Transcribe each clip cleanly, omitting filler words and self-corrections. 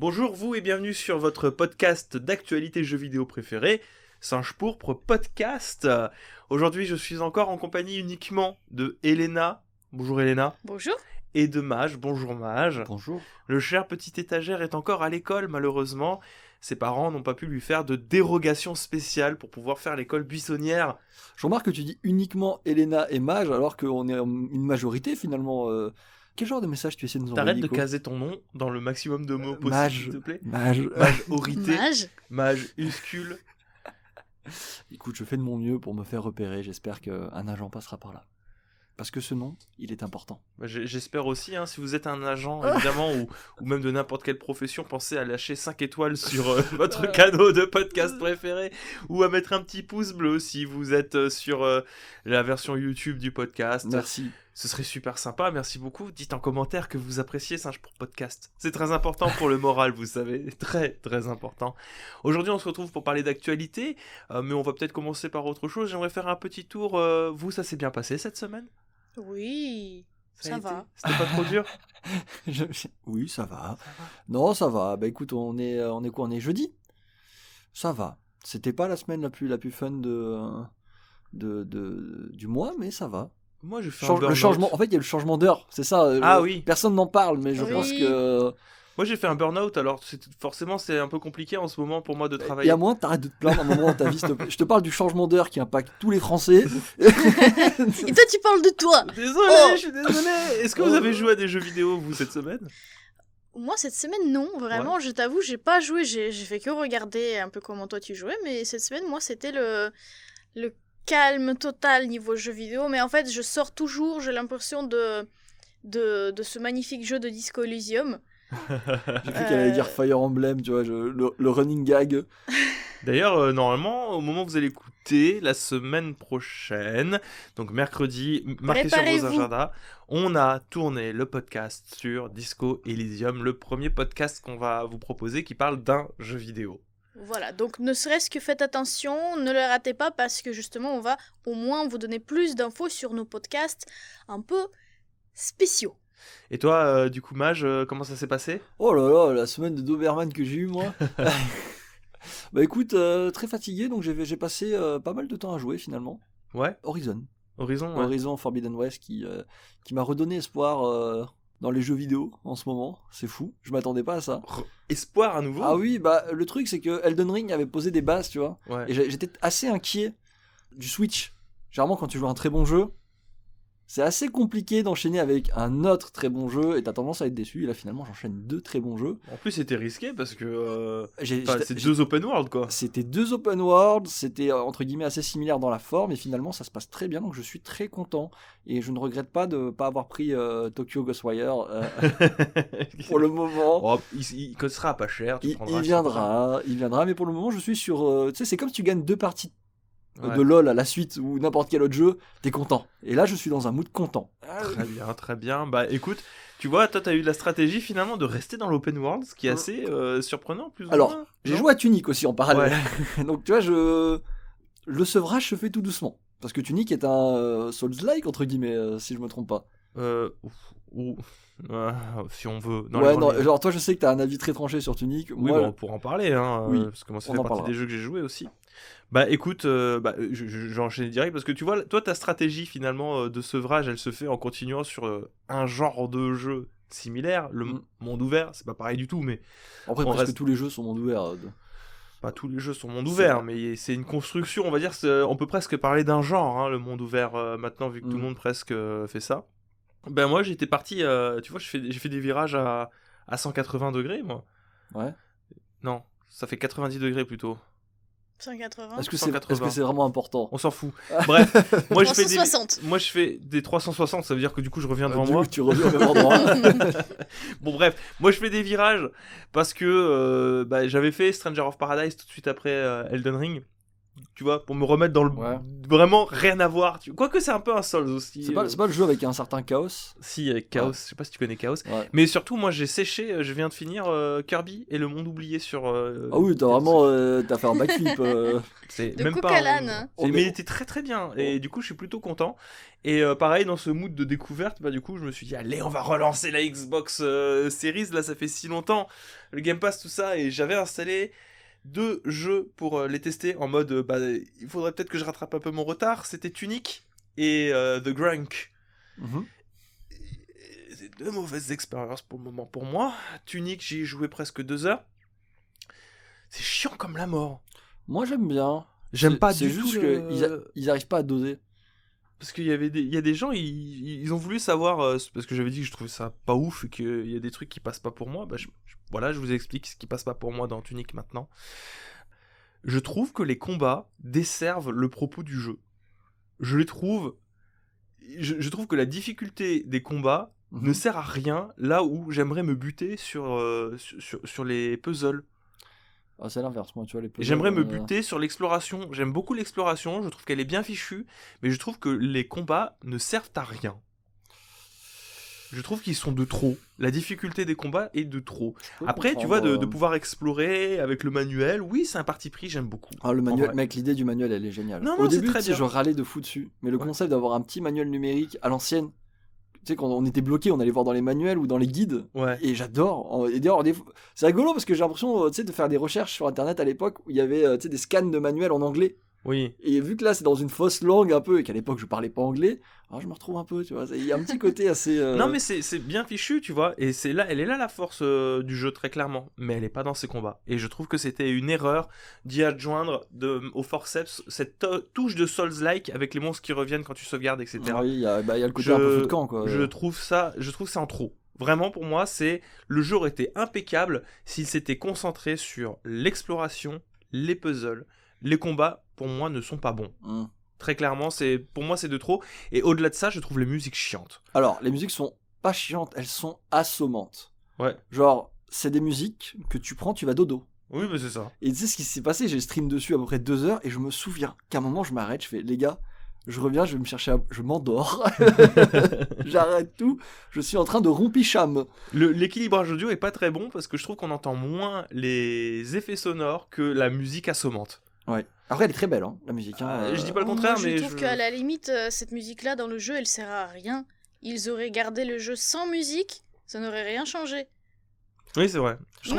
Bonjour vous et bienvenue sur votre podcast d'actualité jeux vidéo préféré, Singe Pourpre Podcast. Aujourd'hui je suis encore en compagnie uniquement de Elena. Bonjour Elena. Bonjour. Et de Mage. Bonjour Mage. Bonjour. Le cher petit étagère est encore à l'école malheureusement. Ses parents n'ont pas pu lui faire de dérogation spéciale pour pouvoir faire l'école buissonnière. Je remarque que tu dis uniquement Elena et Mage alors qu'on est une majorité finalement. Quel genre de message tu essaies de nous envoyer, T'arrêtes de Nico ? caser ton nom dans le maximum de mots possible, Mage. s'il te plaît. Mage. Mage Orité. Mage. Mage Uscule. Écoute, je fais de mon mieux pour me faire repérer. J'espère qu'un agent passera par là. Parce que ce nom, il est important. J'espère aussi, hein, si vous êtes un agent, évidemment, ou même de n'importe quelle profession, pensez à lâcher 5 étoiles sur votre canal de podcast préféré, ou à mettre un petit pouce bleu si vous êtes sur la version YouTube du podcast. Merci. Ce serait super sympa, merci beaucoup. Dites en commentaire que vous appréciez Singe pour Podcast. C'est très important pour le moral, vous savez, très très important. Aujourd'hui on se retrouve pour parler d'actualité, mais on va peut-être commencer par autre chose. J'aimerais faire un petit tour. Vous, ça s'est bien passé cette semaine ? Oui, ça a été va. C'était pas trop dur ? Oui, ça va. Non, ça va. Bah écoute, on est quoi ? On est jeudi. Ça va. C'était pas la semaine la plus fun du mois, mais ça va. Moi, je fais Le changement. En fait, il y a le changement d'heure. C'est ça. Oui. Personne n'en parle, mais je Oui. pense que. Moi, j'ai fait un burn-out, alors forcément, c'est un peu compliqué en ce moment pour moi de Il y travailler. a moins, t'arrêtes de te plaindre à un moment dans ta vie, s'il te plaît. Je te parle du changement d'heure qui impacte tous les Français. Et toi, tu parles de toi. Désolé, Oh. je suis désolé. Est-ce que vous avez joué à des jeux vidéo, vous, cette semaine ? Moi, cette semaine, non. Vraiment, je t'avoue, j'ai pas joué. J'ai fait que regarder un peu comment toi tu jouais. Mais cette semaine, moi, c'était le calme total niveau jeux vidéo. Mais en fait, je sors toujours, j'ai l'impression de ce magnifique jeu de Disco Elysium. J'ai cru qu'elle allait dire Fire Emblem, tu vois, le running gag. D'ailleurs, normalement, au moment où vous allez écouter, la semaine prochaine, donc mercredi, marquez sur vos Préparez-vous. agendas, on a tourné le podcast sur Disco Elysium, le premier podcast qu'on va vous proposer qui parle d'un jeu vidéo. Voilà, donc ne serait-ce que faites attention, ne le ratez pas parce que justement, on va au moins vous donner plus d'infos sur nos podcasts un peu spéciaux. Et toi, du coup, Mage, comment ça s'est passé ? Oh là là, la semaine de Doberman que j'ai eue, moi. Bah écoute, très fatigué, donc j'ai passé pas mal de temps à jouer finalement. Ouais, Horizon. Horizon, ouais. Horizon Forbidden West qui m'a redonné espoir dans les jeux vidéo en ce moment. C'est fou, je m'attendais pas à ça. Espoir à nouveau ? Ah oui, bah le truc c'est que Elden Ring avait posé des bases, tu vois. Ouais. Et j'étais assez inquiet du Switch. Généralement, quand tu joues à un très bon jeu, c'est assez compliqué d'enchaîner avec un autre très bon jeu et t'as tendance à être déçu. Et là, finalement, j'enchaîne 2 très bons jeux. En plus, c'était risqué parce que J'ai- c'est 2 open world, quoi. C'était 2 open world, c'était entre guillemets assez similaire dans la forme et finalement ça se passe très bien, donc je suis très content et je ne regrette pas de ne pas avoir pris Tokyo Ghostwire pour le moment. Oh, il sera pas cher, tu Il prendras. viendra, mais pour le moment je suis sur... tu sais, c'est comme si tu gagnes 2 parties Ouais. de LoL à la suite ou n'importe quel autre jeu, t'es content. Et là je suis dans un mood content. Très bien, très bien. Bah écoute, tu vois, toi t'as eu la stratégie finalement de rester dans l'open world, ce qui est assez surprenant plus ou Alors, moins. j'ai Non joué à Tunic aussi en parallèle. Donc tu vois, le sevrage se fait tout doucement. Parce que Tunic est un Souls-like, entre guillemets, si je me trompe pas. Ou si on veut. Dans Ouais, les non, grandes lignes. genre toi je sais que t'as un avis très tranché sur Tunic. Oui, Moi, bah, on pourra en parler, hein, Oui, parce que moi ça on fait en partie parlera. des jeux que j'ai joué aussi. Bah écoute, j'ai enchaîné direct parce que tu vois, toi ta stratégie finalement de sevrage, elle se fait en continuant sur un genre de jeu similaire, le Mm. monde ouvert, c'est pas pareil du tout, mais après on presque reste- tous les jeux sont monde ouvert. pas tous les jeux sont monde C'est ouvert, vrai. mais c'est une construction, on va dire, on peut presque parler d'un genre, hein, le monde ouvert maintenant, vu que tout le monde presque fait ça. Ben moi j'étais parti, tu vois, j'ai fait des virages à 180 degrés, moi. Ouais. Non, ça fait 90 degrés plutôt. 180. Est-ce que 180. c'est vraiment important? On s'en fout. Bref, moi je fais 360. moi je fais des 360, ça veut dire que du coup je reviens devant Du moi. coup, tu reviens au même endroit. Bon bref, moi je fais des virages parce que j'avais fait Stranger of Paradise tout de suite après Elden Ring tu vois, pour me remettre dans le vraiment rien à voir. Quoique c'est un peu un Souls aussi. C'est pas le jeu avec un certain Chaos. Si, avec Chaos, je sais pas si tu connais Chaos. Mais surtout, moi j'ai séché, je viens de finir Kirby et le monde oublié sur. Ah oui, t'as fait un backflip. C'est de même coq pas. à l'âne. Mais il était très très bien. Et du coup, je suis plutôt content. Et pareil, dans ce mood de découverte, du coup, je me suis dit, allez, on va relancer la Xbox Series. Là, ça fait si longtemps. Le Game Pass, tout ça. Et j'avais installé 2 jeux pour les tester en mode il faudrait peut-être que je rattrape un peu mon retard. C'était Tunic et The Grunk. C'est 2 mauvaises expériences pour le moment pour moi. Tunic, j'y ai joué presque 2 heures. C'est chiant comme la mort. Moi j'aime bien. J'aime pas du tout. C'est juste qu'ils arrivent pas à doser. Parce qu'il y a des gens, ils ont voulu savoir, parce que j'avais dit que je trouvais ça pas ouf et qu'il y a des trucs qui passent pas pour moi. Voilà, je vous explique ce qui passe pas pour moi dans Tunic maintenant. Je trouve que les combats desservent le propos du jeu. Je trouve que la difficulté des combats ne sert à rien là où j'aimerais me buter sur les puzzles. Ah, c'est l'inverse, moi, tu vois, les puzzles. J'aimerais me buter sur l'exploration. J'aime beaucoup l'exploration, je trouve qu'elle est bien fichue, mais je trouve que les combats ne servent à rien. Je trouve qu'ils sont de trop. La difficulté des combats est de trop. Après, tu vois, de pouvoir explorer avec le manuel, oui, c'est un parti pris, j'aime beaucoup. Ah, le manuel, mec, l'idée du manuel, elle est géniale. Non, au début, très bien. Je râlais de fou dessus, mais le concept d'avoir un petit manuel numérique à l'ancienne, tu sais, quand on était bloqué, on allait voir dans les manuels ou dans les guides. Et j'adore. Et d'ailleurs, c'est rigolo parce que j'ai l'impression, tu sais, de faire des recherches sur Internet à l'époque où il y avait, tu sais, des scans de manuels en anglais. Oui. Et vu que là, c'est dans une fausse langue un peu, et qu'à l'époque, je parlais pas anglais, alors je me retrouve un peu, tu vois. Il y a un petit côté assez. Non, mais c'est bien fichu, tu vois. Et elle est là la force du jeu, très clairement. Mais elle est pas dans ses combats. Et je trouve que c'était une erreur d'y adjoindre au forceps cette touche de Souls-like avec les monstres qui reviennent quand tu sauvegardes, etc. Oui, il y a le côté un peu feu de camp, quoi. Je trouve ça en trop. Vraiment, pour moi, le jeu aurait été impeccable s'il s'était concentré sur l'exploration, les puzzles. Les combats, pour moi, ne sont pas bons. Très clairement, pour moi, c'est de trop. Et au-delà de ça, je trouve les musiques chiantes. Alors, les musiques sont pas chiantes, elles sont assommantes. Ouais. Genre, c'est des musiques que tu prends, tu vas dodo. Oui, mais c'est ça. Et tu sais ce qui s'est passé, j'ai stream dessus à peu près 2 heures, et je me souviens qu'à un moment, je m'arrête, je fais, les gars, je reviens, je vais me chercher, je m'endors. J'arrête tout, je suis en train de rompicham. L'équilibrage audio est pas très bon, parce que je trouve qu'on entend moins les effets sonores que la musique assommante. Ouais. Après, elle est très belle, hein, la musique. Je dis pas le contraire, mais je trouve qu'à la limite, cette musique-là dans le jeu, elle sert à rien. Ils auraient gardé le jeu sans musique, ça n'aurait rien changé. Oui, c'est vrai. Si,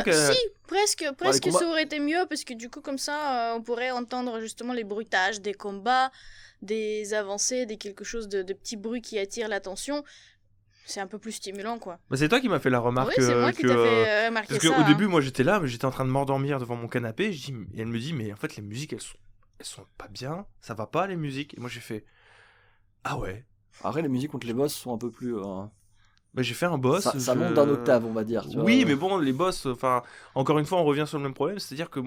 presque ça aurait été mieux, parce que du coup, comme ça, on pourrait entendre justement les bruitages des combats, des avancées, quelque chose de petits bruits qui attirent l'attention. C'est un peu plus stimulant, quoi. C'est toi qui m'as fait la remarque. Oui, c'est moi qui t'ai fait remarquer ça. Parce qu'au début, moi, j'étais là, mais j'étais en train de m'endormir devant mon canapé. Et elle me dit, mais en fait, les musiques, elles sont pas bien. Ça va pas, les musiques. Et moi, j'ai fait, ah ouais. Après, les musiques contre les boss sont un peu plus... j'ai fait un boss. Ça monte d'un octave, on va dire. Tu vois. Mais bon, les boss, encore une fois, on revient sur le même problème. C'est-à-dire que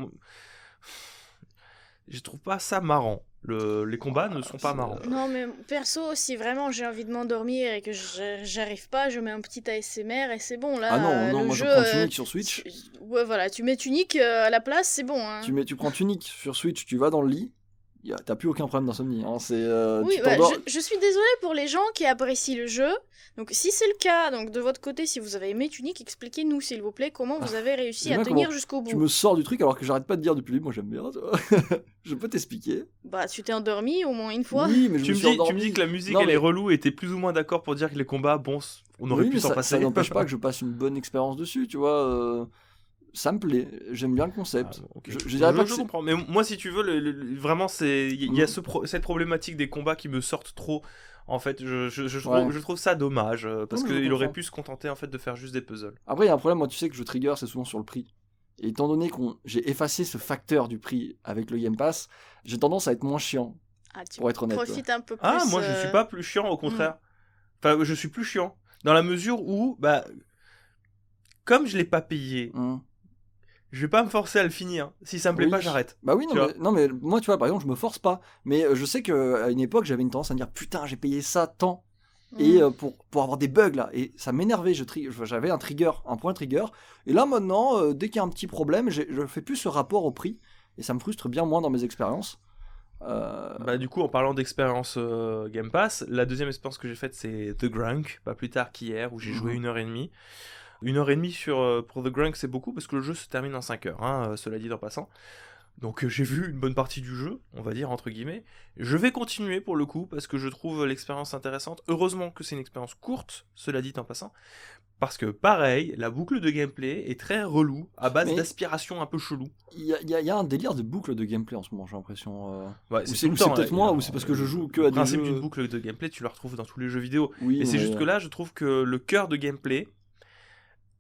je trouve pas ça marrant. Les combats ne sont pas marrants. Non, mais perso, si vraiment j'ai envie de m'endormir et que j'arrive pas, je mets un petit ASMR et c'est bon. Là, ah non, moi jeu, je prends Tunic sur Switch. Ouais, voilà, tu mets Tunic à la place, c'est bon. Hein. Tu prends Tunic sur Switch, tu vas dans le lit, t'as plus aucun problème d'insomnie. Hein. Oui, je suis désolée pour les gens qui apprécient le jeu. Donc si c'est le cas, donc de votre côté, si vous avez aimé Tunic, expliquez-nous s'il vous plaît comment vous avez réussi à tenir jusqu'au bout. Tu me sors du truc alors que j'arrête pas de dire depuis le début, moi j'aime bien. Je peux t'expliquer. Bah tu t'es endormi au moins une fois. Oui, mais tu me dis que la musique elle est relou et t'es plus ou moins d'accord pour dire que les combats, bon, on aurait pu s'en passer. Ça n'empêche pas que je passe une bonne expérience dessus, tu vois. Ça me plaît, j'aime bien le concept. Okay. Je comprends, mais moi si tu veux, vraiment il y a cette problématique des combats qui me sortent trop. En fait, je trouve ça dommage parce qu'il aurait pu se contenter en fait de faire juste des puzzles. Après, il y a un problème, moi tu sais que je trigger, c'est souvent sur le prix. Et étant donné que j'ai effacé ce facteur du prix avec le Game Pass, j'ai tendance à être moins chiant. pour être honnête. Profite un peu plus. Ah, moi je suis pas plus chiant, au contraire. Enfin, je suis plus chiant dans la mesure où, comme je l'ai pas payé. Je vais pas me forcer à le finir. Si ça me plaît pas, j'arrête. Bah oui, non mais moi, tu vois, par exemple, je me force pas. Mais je sais qu'à une époque, j'avais une tendance à me dire putain, j'ai payé ça tant. Et pour avoir des bugs là. Et ça m'énervait. J'avais un point trigger. Et là maintenant, dès qu'il y a un petit problème, je fais plus ce rapport au prix. Et ça me frustre bien moins dans mes expériences. Du coup, en parlant d'expérience Game Pass, la deuxième expérience que j'ai faite, c'est The Grunk, pas plus tard qu'hier, où j'ai joué 1h30. 1h30 pour The Grunk, c'est beaucoup, parce que le jeu se termine en 5 heures, cela dit en passant. Donc j'ai vu une bonne partie du jeu, on va dire, entre guillemets. Je vais continuer pour le coup, parce que je trouve l'expérience intéressante. Heureusement que c'est une expérience courte, cela dit en passant. Parce que pareil, la boucle de gameplay est très relou, à base d'aspiration un peu chelou. Il y a un délire de boucle de gameplay en ce moment, j'ai l'impression. Ouais, c'est peut-être moi, ou c'est parce que je joue que à des jeux... Le principe d'une boucle de gameplay, tu le retrouves dans tous les jeux vidéo. Oui, et c'est juste que là, je trouve que le cœur de gameplay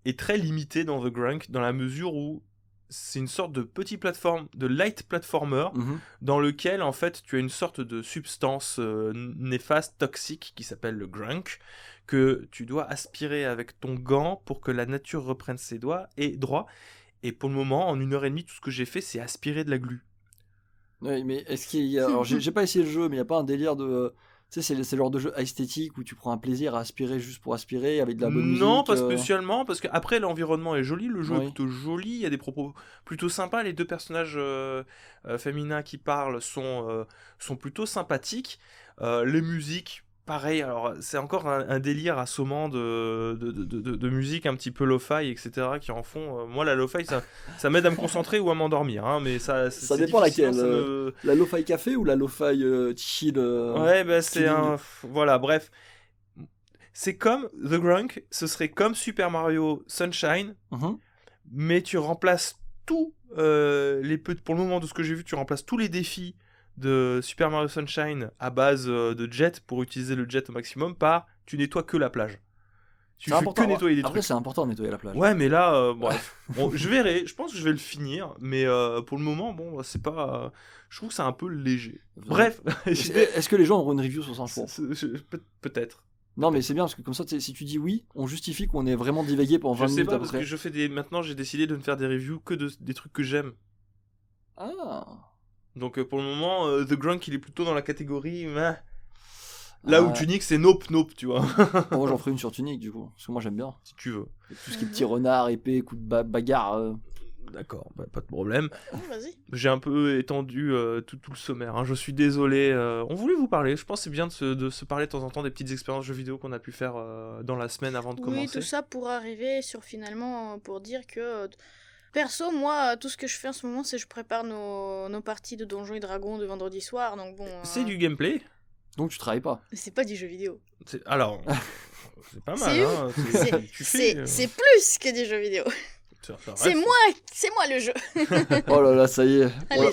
est très limité dans The Grunk, dans la mesure où c'est une sorte de petit plateforme, de light platformer, dans lequel en fait tu as une sorte de substance néfaste, toxique, qui s'appelle le grunk, que tu dois aspirer avec ton gant pour que la nature reprenne ses droits. Et pour le moment, en 1h30, tout ce que j'ai fait, c'est aspirer de la glu. Oui, mais est-ce qu'il y a... Alors j'ai pas essayé le jeu, mais il n'y a pas un délire de... Tu sais, c'est le genre de jeu esthétique où tu prends un plaisir à aspirer juste pour aspirer avec de la bonne musique. Non, pas spécialement, parce qu'après l'environnement est joli, le jeu est plutôt joli, il y a des propos plutôt sympas, les deux personnages féminins qui parlent sont plutôt sympathiques, les musiques, pareil, alors c'est encore un délire assommant de musique un petit peu lo-fi, etc. qui en font. Moi, la lo-fi, ça m'aide à me concentrer ou à m'endormir, hein, mais ça dépend laquelle. La lo-fi café ou la lo-fi chill. Ouais, c'est un. Voilà, bref. C'est comme The Grunk, ce serait comme Super Mario Sunshine, mais tu remplaces tout pour le moment de ce que j'ai vu, tu remplaces tous les défis de Super Mario Sunshine à base de jet pour utiliser le jet au maximum par tu nettoies que la plage. Tu fais que nettoyer des trucs. Après, c'est important de nettoyer la plage. Ouais, mais là, bref. Bon, je verrai, je pense que je vais le finir, mais pour le moment, bon, c'est pas. Je trouve que c'est un peu léger. Bref. Est-ce que les gens auront une review sur ça? Peut-être. Non, mais c'est bien parce que comme ça, si tu dis oui, on justifie qu'on est vraiment divagué pendant 20 minutes. Je sais pas, parce que maintenant, j'ai décidé de ne faire des reviews que des trucs que j'aime. Ah. Donc pour le moment, The Grunk, il est plutôt dans la catégorie... Là où Tunic, c'est nope, tu vois. Moi, j'en ferai une sur Tunic, du coup. Parce que moi, j'aime bien. Si tu veux. Et tout ce qui est petit renard, épée, coup de bagarre... D'accord, pas de problème. Vas-y. J'ai un peu étendu tout le sommaire. Je suis désolé. On voulait vous parler. Je pense que c'est bien de se parler de temps en temps des petites expériences jeux vidéo qu'on a pu faire dans la semaine avant de commencer. Oui, tout ça pour arriver pour dire que... Perso, moi, tout ce que je fais en ce moment, c'est que je prépare nos parties de Donjons et Dragons de vendredi soir, donc bon... C'est du gameplay. Donc tu travailles pas. Mais c'est pas du jeu vidéo. Alors, c'est pas mal, c'est plus que du jeu vidéo. C'est moi le jeu. Oh là là, ça y est. Allez,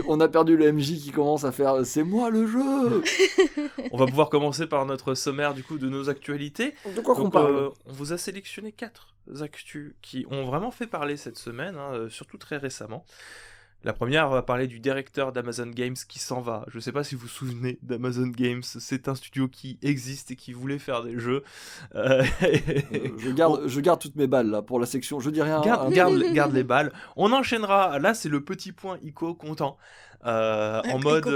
on a perdu le MJ qui commence à faire c'est moi le jeu. On va pouvoir commencer par notre sommaire du coup de nos actualités. De quoi qu'on parle on vous a sélectionné 4 actus qui ont vraiment fait parler cette semaine, surtout très récemment. La première, on va parler du directeur d'Amazon Games qui s'en va. Je ne sais pas si vous vous souvenez d'Amazon Games, c'est un studio qui existe et qui voulait faire des jeux. Je garde toutes mes balles là pour la section, je dis rien. Garde les balles. On enchaînera, là c'est le petit point Ico content. En mode...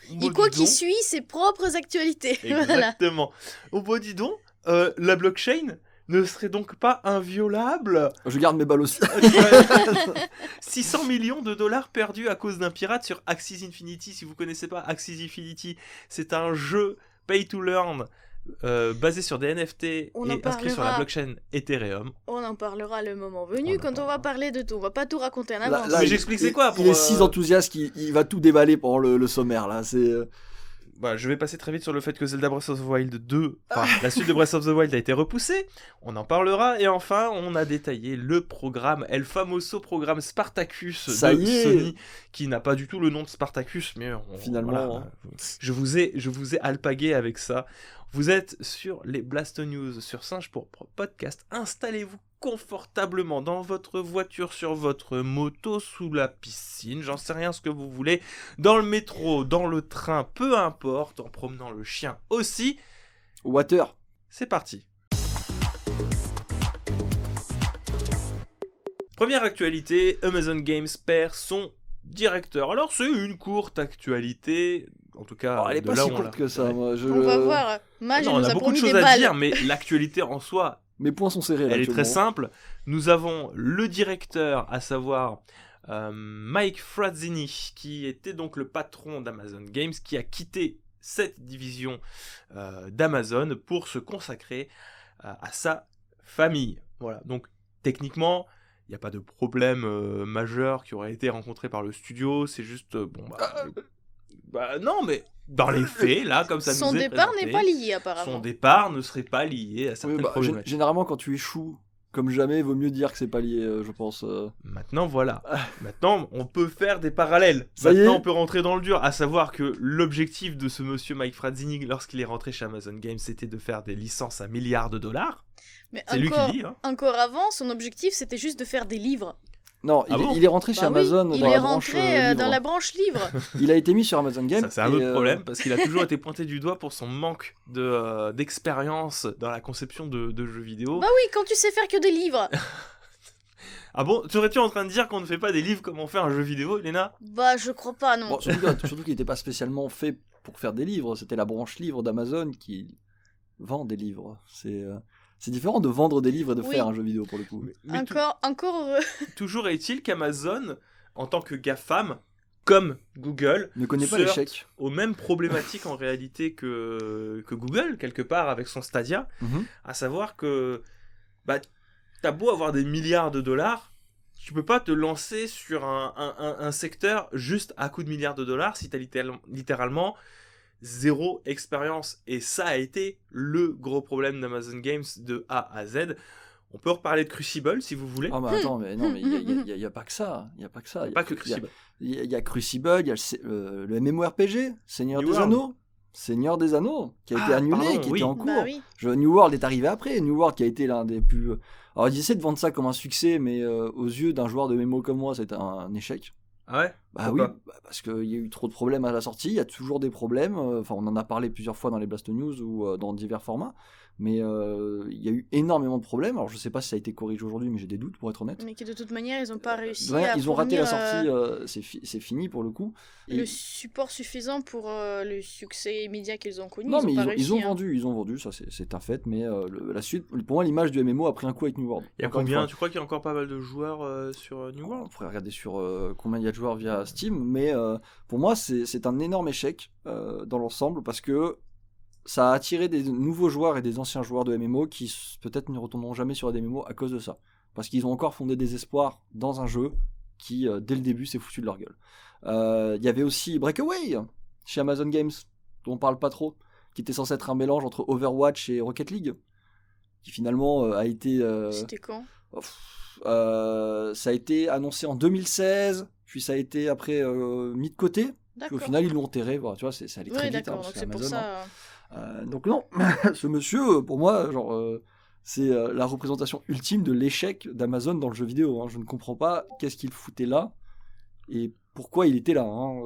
Ico qui suit ses propres actualités. Exactement. Au bout dis donc, la blockchain ne serait donc pas inviolable. Je garde mes balles aussi. 600 millions de dollars perdus à cause d'un pirate sur Axie Infinity. Si vous connaissez pas Axie Infinity, c'est un jeu pay to learn basé sur des NFT et inscrit sur la blockchain Ethereum. On en parlera le moment venu quand on va parler de tout. On va pas tout raconter en avance. Mais j'explique c'est quoi. Il est si enthousiaste qu'il va tout déballer pendant le sommaire là. C'est... je vais passer très vite sur le fait que Zelda Breath of the Wild 2, la suite de Breath of the Wild a été repoussée, on en parlera, et enfin on a détaillé le programme, El Famoso programme Spartacus de Sony, qui n'a pas du tout le nom de Spartacus, mais finalement, je vous ai alpagué avec ça. Vous êtes sur les Blast News sur Singe pour podcast, installez-vous confortablement dans votre voiture, sur votre moto, sous la piscine, j'en sais rien ce que vous voulez, dans le métro, dans le train, peu importe, en promenant le chien aussi. Water. C'est parti. Première actualité, Amazon Games perd son directeur. Alors c'est une courte actualité, en tout cas... elle est pas si courte que ça, moi. On va voir. Mage on a beaucoup de choses à dire, mais l'actualité en soi... Mes points sont serrés. Elle est très simple. Nous avons le directeur, à savoir Mike Frazzini, qui était donc le patron d'Amazon Games, qui a quitté cette division d'Amazon pour se consacrer à sa famille. Voilà, donc techniquement, il n'y a pas de problème majeur qui aurait été rencontré par le studio, c'est juste, non, mais dans les faits, là, comme ça Son nous est départ présenté, n'est pas lié, apparemment. son départ ne serait pas lié à certaines problématiques. Généralement, quand tu échoues, comme jamais, il vaut mieux dire que c'est pas lié, je pense. Maintenant, voilà. Maintenant, on peut faire des parallèles. Ça y est. Maintenant, on peut rentrer dans le dur, à savoir que l'objectif de ce monsieur Mike Frazzini, lorsqu'il est rentré chez Amazon Games, c'était de faire des licences à milliards de dollars. Mais C'est lui qui dit, hein. Encore avant, son objectif, c'était juste de faire des livres. Non, Ah bon il est rentré chez Amazon il dans est la branche rentré livre. dans la branche livre. Il a été mis sur Amazon Games. Ça, c'est un autre problème, parce qu'il a toujours été pointé du doigt pour son manque d'expérience dans la conception de jeux vidéo. Bah oui, quand tu sais faire que des livres. Ah bon, serais-tu en train de dire qu'on ne fait pas des livres comme on fait un jeu vidéo, Elena? Bah je crois pas, non. Bon, surtout qu'il n'était pas spécialement fait pour faire des livres. C'était la branche livre d'Amazon qui vend des livres. C'est différent de vendre des livres et de Oui. faire un jeu vidéo pour le coup. Mais Encore heureux. toujours est-il qu'Amazon, en tant que GAFAM, comme Google, Ne connaît pas se heurte l'échec. aux mêmes problématiques en réalité que Google, quelque part, avec son Stadia, Mhm. à savoir que t'as beau avoir des milliards de dollars, tu peux pas te lancer sur un secteur juste à coup de milliards de dollars si t'as littéralement zéro expérience. Et ça a été le gros problème d'Amazon Games de A à Z. On peut reparler de Crucible si vous voulez. Ah bah attends, mais non, mais il y a pas que ça. Il y a pas que ça. Pas que Crucible. Il y a Crucible, il y a le MMORPG, Seigneur New des World. Anneaux. Seigneur des Anneaux, qui a été annulé, pardon, qui oui. était en cours. Bah oui. New World est arrivé après. New World qui a été l'un des plus. Alors ils essaient de vendre ça comme un succès, mais aux yeux d'un joueur de MMO comme moi, c'est un échec. Ah ouais? Bah oui, Pourquoi? parce qu'il y a eu trop de problèmes à la sortie, il y a toujours des problèmes, enfin on en a parlé plusieurs fois dans les Blast News ou dans divers formats, mais il y a eu énormément de problèmes, alors je sais pas si ça a été corrigé aujourd'hui, mais j'ai des doutes pour être honnête. Mais que de toute manière, ils ont pas réussi Ouais, à ils ont raté la fournir, sortie, c'est fini pour le coup. le support suffisant pour le succès immédiat qu'ils ont connu. Non, ils mais ont pas réussi, ils ont hein. vendu, ça c'est un fait, mais la suite, pour moi l'image du MMO a pris un coup avec New World. Il y a Encore une combien? fois. Tu crois qu'il y a encore pas mal de joueurs sur New On World? pourrait regarder sur combien il y a de joueurs via Steam, mais pour moi c'est un énorme échec dans l'ensemble parce que ça a attiré des nouveaux joueurs et des anciens joueurs de MMO qui peut-être ne retourneront jamais sur des MMO à cause de ça. Parce qu'ils ont encore fondé des espoirs dans un jeu qui dès le début s'est foutu de leur gueule. Il y avait aussi Breakaway chez Amazon Games, dont on parle pas trop, qui était censé être un mélange entre Overwatch et Rocket League, qui finalement a été... C'était quand? ça a été annoncé en 2016, puis ça a été après mis de côté. Puis au D'accord. final, ils l'ont enterré. Voilà, tu vois, c'est allé très Oui, vite. d'accord, parce donc que c'est pour Amazon, ça. donc non, ce monsieur, pour moi, genre, c'est la représentation ultime de l'échec d'Amazon dans le jeu vidéo. Hein. Je ne comprends pas qu'est-ce qu'il foutait là et pourquoi il était là. Hein.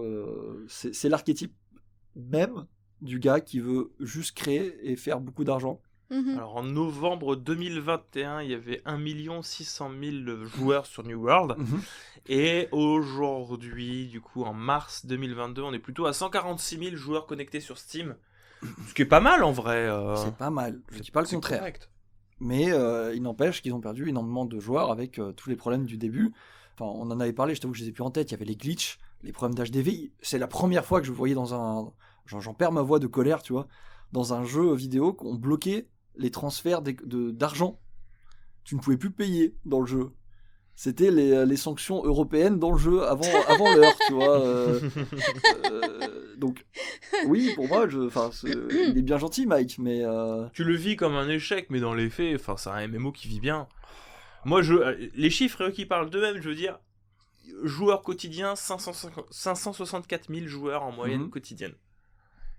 C'est l'archétype même du gars qui veut juste créer et faire beaucoup d'argent. Mhm. Alors en novembre 2021, il y avait 1 600 000 joueurs sur New World. Et aujourd'hui, du coup, en mars 2022, on est plutôt à 146 000 joueurs connectés sur Steam. Ce qui est pas mal en vrai. C'est pas mal, je dis pas le c'est contraire. correct. Mais il n'empêche qu'ils ont perdu énormément de joueurs avec tous les problèmes du début. Enfin, on en avait parlé, je t'avoue que je les ai plus en tête. Il y avait les glitches, les problèmes d'HDV. C'est la première fois que je voyais dans un... J'en perds ma voix de colère, tu vois. Dans un jeu vidéo qu'on bloquait les transferts d'argent. Tu ne pouvais plus payer dans le jeu. C'était les sanctions européennes dans le jeu avant l'heure, tu vois. Donc, oui, pour moi, il est bien gentil, Mike, mais... Tu le vis comme un échec, mais dans les faits, c'est un MMO qui vit bien. Moi, les chiffres qui parlent d'eux-mêmes, je veux dire, joueurs quotidiens, 564 000 joueurs en moyenne quotidienne.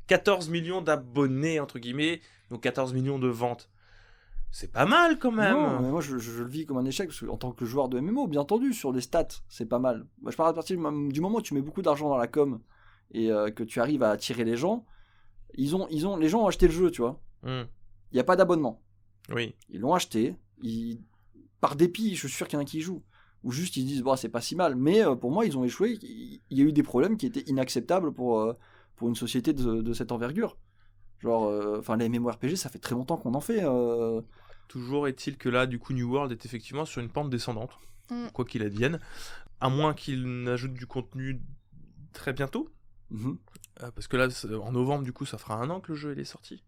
14 millions d'abonnés, entre guillemets, donc 14 millions de ventes. C'est pas mal quand même. Non, mais moi je le vis comme un échec parce que, en tant que joueur de MMO, bien entendu, sur les stats, c'est pas mal. Moi, je parle à partir du moment où tu mets beaucoup d'argent dans la com et que tu arrives à attirer les gens, les gens ont acheté le jeu, tu vois. Il n'y a pas d'abonnement. Oui. Ils l'ont acheté, par dépit, je suis sûr qu'il y en a qui y jouent. Ou juste ils disent, bon, c'est pas si mal. Mais pour moi, ils ont échoué. Il y a eu des problèmes qui étaient inacceptables pour une société de cette envergure. Genre, les MMORPG, ça fait très longtemps qu'on en fait. Toujours est-il que là, du coup, New World est effectivement sur une pente descendante. quoi qu'il advienne, à moins qu'ils n'ajoutent du contenu très bientôt. Parce que là, en novembre, du coup, ça fera 1 an que le jeu il est sorti.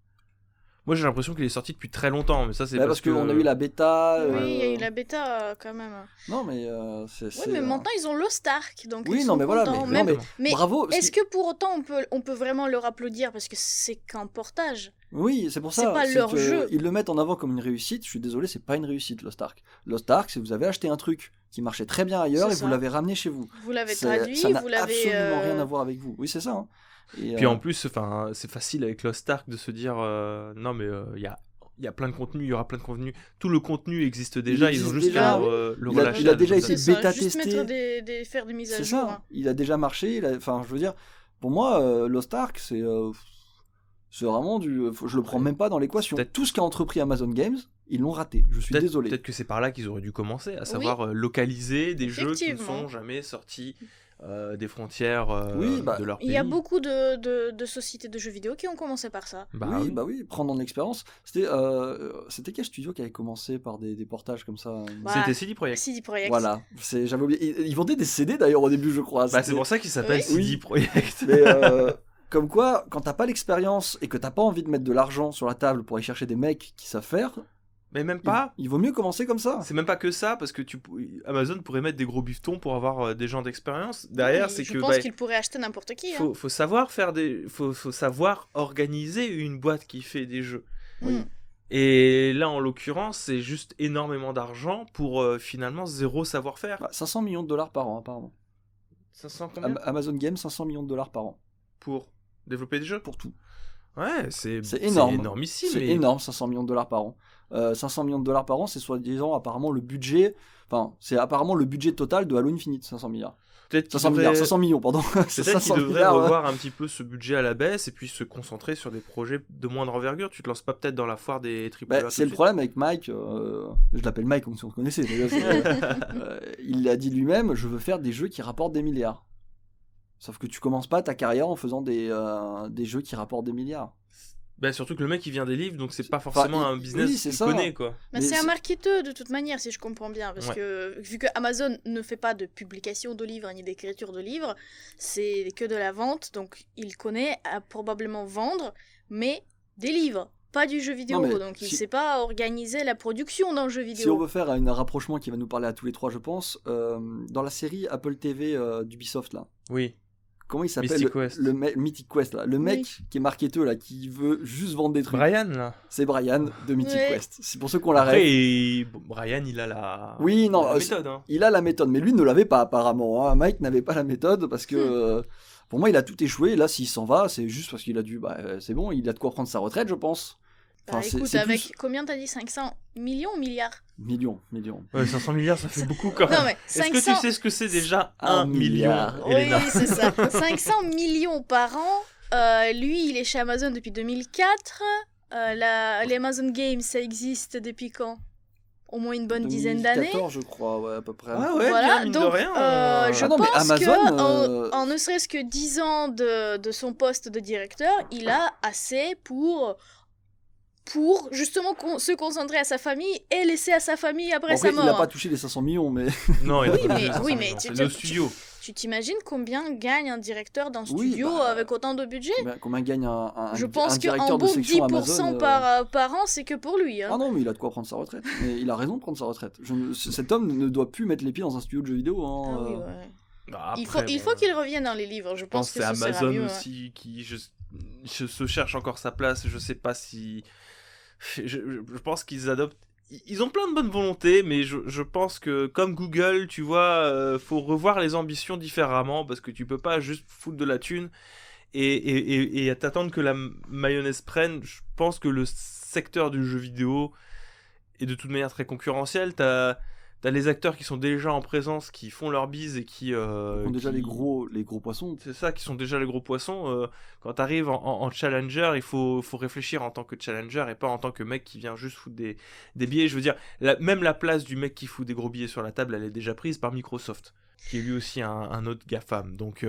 Moi, j'ai l'impression qu'il est sorti depuis très longtemps, mais ça, c'est parce qu'on a eu la bêta. Oui, il y a eu la bêta quand même. Non, mais Oui, mais maintenant ils ont Lost Ark, donc oui, ils non, sont mais voilà, contents. mais bravo. Est-ce que pour autant on peut vraiment leur applaudir parce que c'est qu'un portage? Oui, c'est pour ça. C'est pas leur jeu. Ils le mettent en avant comme une réussite. Je suis désolé, c'est pas une réussite, Lost Ark. Lost Ark, c'est vous avez acheté un truc qui marchait très bien ailleurs et vous l'avez ramené chez vous. Vous l'avez traduit, ça n'a vous l'avez. absolument rien à voir avec vous. Oui, c'est ça. Hein. Puis en plus, c'est facile avec Lost Ark de se dire non, mais il y a plein de contenu, il y aura plein de contenu. Tout le contenu existe déjà, ils ont juste déjà, le relâcher. Il a déjà été bêta juste testé. Mettre faire des mises à jour. C'est ça. Hein. Il a déjà marché. Enfin, je veux dire, pour moi, Lost Ark, c'est vraiment je le prends même pas dans l'équation. Tout ce qu'a entrepris Amazon Games, ils l'ont raté. Je suis désolé. Peut-être que c'est par là qu'ils auraient dû commencer, à savoir localiser des jeux qui ne sont jamais sortis des frontières de leur pays. Il y a beaucoup de sociétés de jeux vidéo qui ont commencé par ça. Oui, prendre en expérience. C'était quel studio qui avait commencé par des portages comme ça? C'était CD Projekt. CD Projekt. Voilà, j'avais oublié. Ils vendaient des CD d'ailleurs au début, je crois. C'est pour ça qu'ils s'appellent CD Projekt. Mais comme quoi, quand t'as pas l'expérience et que t'as pas envie de mettre de l'argent sur la table pour aller chercher des mecs qui savent faire. Mais même pas. Il vaut mieux commencer comme ça. C'est même pas que ça, parce que Amazon pourrait mettre des gros bifetons pour avoir des gens d'expérience. Derrière, c'est que. Je pense qu'il pourrait acheter n'importe qui. Faut savoir faire faut savoir organiser une boîte qui fait des jeux. Oui. Et là, en l'occurrence, c'est juste énormément d'argent pour finalement zéro savoir-faire. 500 millions de dollars par an, apparemment. 500 combien Amazon Games, 500 millions de dollars par an. Pour développer des jeux? Pour tout. Ouais, c'est énorme. C'est énormissime. C'est énorme, 500 millions de dollars par an. 500 millions de dollars par an, c'est soi-disant apparemment le budget. Enfin, c'est apparemment le budget total de Halo Infinite, 500 milliards. Peut-être 500 millions, pardon. Peut-être qu'ils devraient revoir un petit peu ce budget à la baisse et puis se concentrer sur des projets de moindre envergure. Tu te lances pas peut-être dans la foire des AAA. C'est le problème avec Mike. Je l'appelle Mike comme si on se connaissait. Il a dit lui-même, je veux faire des jeux qui rapportent des milliards. Sauf que tu commences pas ta carrière en faisant des jeux qui rapportent des milliards. Surtout que le mec il vient des livres, donc c'est pas forcément un business qu'il connaît, quoi. C'est un marketeur de toute manière, si je comprends bien, parce que vu que Amazon ne fait pas de publication de livres ni d'écriture de livres, c'est que de la vente, donc il connaît à probablement vendre, mais des livres, pas du jeu vidéo, donc il sait pas organiser la production d'un jeu vidéo. Si on veut faire un rapprochement qui va nous parler à tous les trois, je pense, dans la série Apple TV d'Ubisoft là. Oui. Comment il s'appelle Mythic Quest là. Le mec qui est marketeur là, qui veut juste vendre des trucs. Brian là. C'est Brian de Mythic Quest. C'est pour ceux qu'on l'arrête. Après, Brian il a la méthode. Hein. Il a la méthode, mais lui ne l'avait pas apparemment. Hein. Mike n'avait pas la méthode parce que pour moi il a tout échoué. Là s'il s'en va, c'est juste parce qu'il a dû. C'est bon, il a de quoi prendre sa retraite, je pense. Écoute, avec combien t'as dit, 500 millions ou milliards? Millions. Ouais, 500 milliards, ça fait beaucoup quand même. Non, mais 500... Est-ce que tu sais ce que c'est déjà 1 million, Elena? Oui, c'est ça. 500 millions par an. Lui, il est chez Amazon depuis 2004. L'Amazon Games, ça existe depuis quand? Au moins une bonne dizaine d'années. 2014, je crois, ouais, à peu près. Ah ouais, voilà, mine donc, de rien. je pense que en ne serait-ce que 10 ans de son poste de directeur, il a assez pour justement se concentrer à sa famille et laisser à sa famille après sa mort. Il n'a pas touché les 500 millions, mais... Non, il a pas touché mais c'est le studio. Tu t'imagines combien gagne un directeur d'un studio avec autant de budget? Combien gagne un Je pense directeur qu'en de section 10% Amazon, par an, c'est que pour lui. Hein. Ah non, mais il a de quoi prendre sa retraite. Mais il a raison de prendre sa retraite. Cet homme ne doit plus mettre les pieds dans un studio de jeux vidéo. Hein. Ah oui, ouais. Après, il faut qu'il revienne dans les livres. Je pense que c'est Amazon mieux, aussi qui se cherche encore sa place. Je sais pas si... Je pense qu'ils adoptent... Ils ont plein de bonnes volontés, mais je pense que, comme Google, tu vois, faut revoir les ambitions différemment, parce que tu peux pas juste foutre de la thune et t'attendre que la mayonnaise prenne. Je pense que le secteur du jeu vidéo est de toute manière très concurrentiel. T'as les acteurs qui sont déjà en présence, qui font leur bise et qui ont déjà les gros poissons. C'est ça, qui sont déjà les gros poissons. Quand t'arrives en challenger, il faut réfléchir en tant que challenger et pas en tant que mec qui vient juste foutre des billets. Je veux dire, même la place du mec qui fout des gros billets sur la table, elle est déjà prise par Microsoft, qui est lui aussi un autre GAFAM. Donc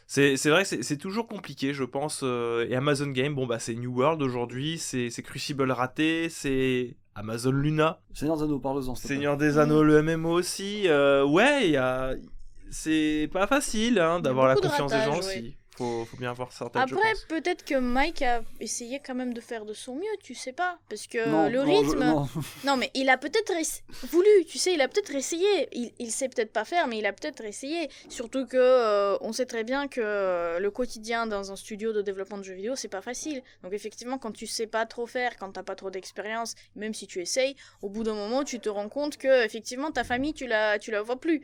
C'est vrai que c'est toujours compliqué, je pense. Et Amazon Game, bon bah c'est New World aujourd'hui, c'est Crucible raté, c'est Amazon Luna, Seigneur des Anneaux, parle-en, s'il te plaît. Seigneur des Anneaux, le MMO aussi. Ouais, c'est pas facile d'avoir la beaucoup de confiance des gens ratage, ouais. aussi. Faut bien avoir certaines, je Après, pense. peut-être que Mike a essayé quand même de faire de son mieux, tu sais pas. Parce que Non, le non, rythme. non. Non, mais il a peut-être voulu, tu sais, il a peut-être essayé. Il sait peut-être pas faire, mais il a peut-être essayé. Surtout que on sait très bien que le quotidien dans un studio de développement de jeux vidéo, c'est pas facile. Donc effectivement, quand tu sais pas trop faire, quand t'as pas trop d'expérience, même si tu essayes, au bout d'un moment, tu te rends compte que effectivement ta famille, tu la vois plus.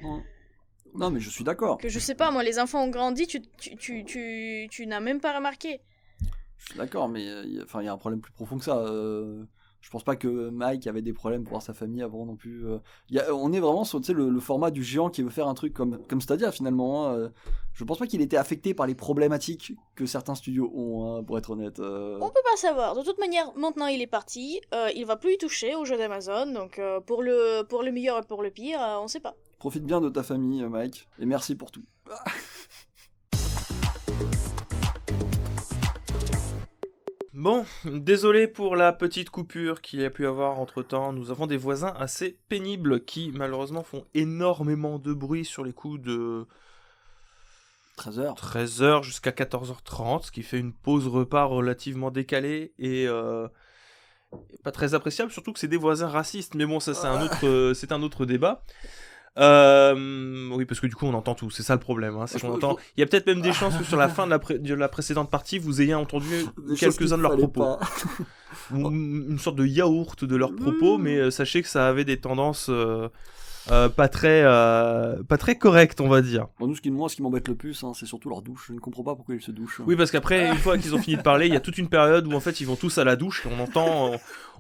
Non, mais je suis d'accord. Que je sais pas, moi, les enfants ont grandi, tu n'as même pas remarqué. Je suis d'accord, mais il y a un problème plus profond que ça. Je pense pas que Mike avait des problèmes pour voir sa famille avant non plus. On est vraiment sur le format du géant qui veut faire un truc comme Stadia finalement. Je pense pas qu'il était affecté par les problématiques que certains studios ont, pour être honnête. On peut pas savoir. De toute manière, maintenant il est parti. Il va plus y toucher au jeu d'Amazon. Donc pour le meilleur et pour le pire, on sait pas. Profite bien de ta famille, Mike, et merci pour tout. Bon, désolé pour la petite coupure qu'il y a pu avoir entre-temps. Nous avons des voisins assez pénibles qui, malheureusement, font énormément de bruit sur les coups de 13h. 13h jusqu'à 14h30, ce qui fait une pause repas relativement décalée et pas très appréciable, surtout que c'est des voisins racistes. Mais bon, ça c'est un autre débat. Oui, parce que du coup on entend tout, c'est ça le problème. C'est qu'on entend. Il y a peut-être même des chances que sur la fin de la précédente partie, vous ayez entendu quelques-uns de leurs propos. Ou une sorte de yaourt de leurs propos, mais sachez que ça avait des tendances pas très correctes, on va dire. Bon, moi, ce qui m'embête le plus, c'est surtout leur douche. Je ne comprends pas pourquoi ils se douchent. Oui, parce qu'après, une fois qu'ils ont fini de parler, il y a toute une période où en fait ils vont tous à la douche et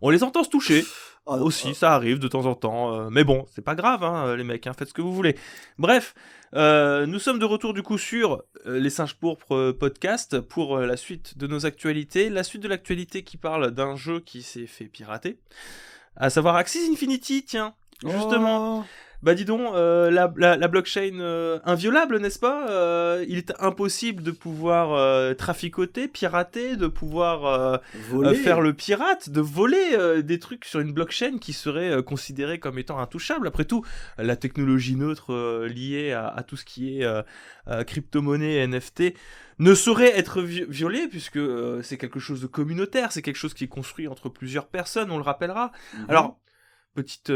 on les entend se toucher. Aussi, ça arrive de temps en temps. Mais bon, c'est pas grave, les mecs, faites ce que vous voulez. Bref, nous sommes de retour du coup sur les Singes Pourpres podcast pour la suite de nos actualités. La suite de l'actualité qui parle d'un jeu qui s'est fait pirater, à savoir Axis Infinity, tiens, justement. Bah dis donc, la blockchain inviolable, n'est-ce pas il est impossible de pouvoir traficoter, pirater, de pouvoir faire le pirate, de voler des trucs sur une blockchain qui serait considérée comme étant intouchable. Après tout, la technologie neutre liée à tout ce qui est crypto-monnaie, NFT, ne saurait être violée puisque c'est quelque chose de communautaire, c'est quelque chose qui est construit entre plusieurs personnes, on le rappellera. Alors, petite...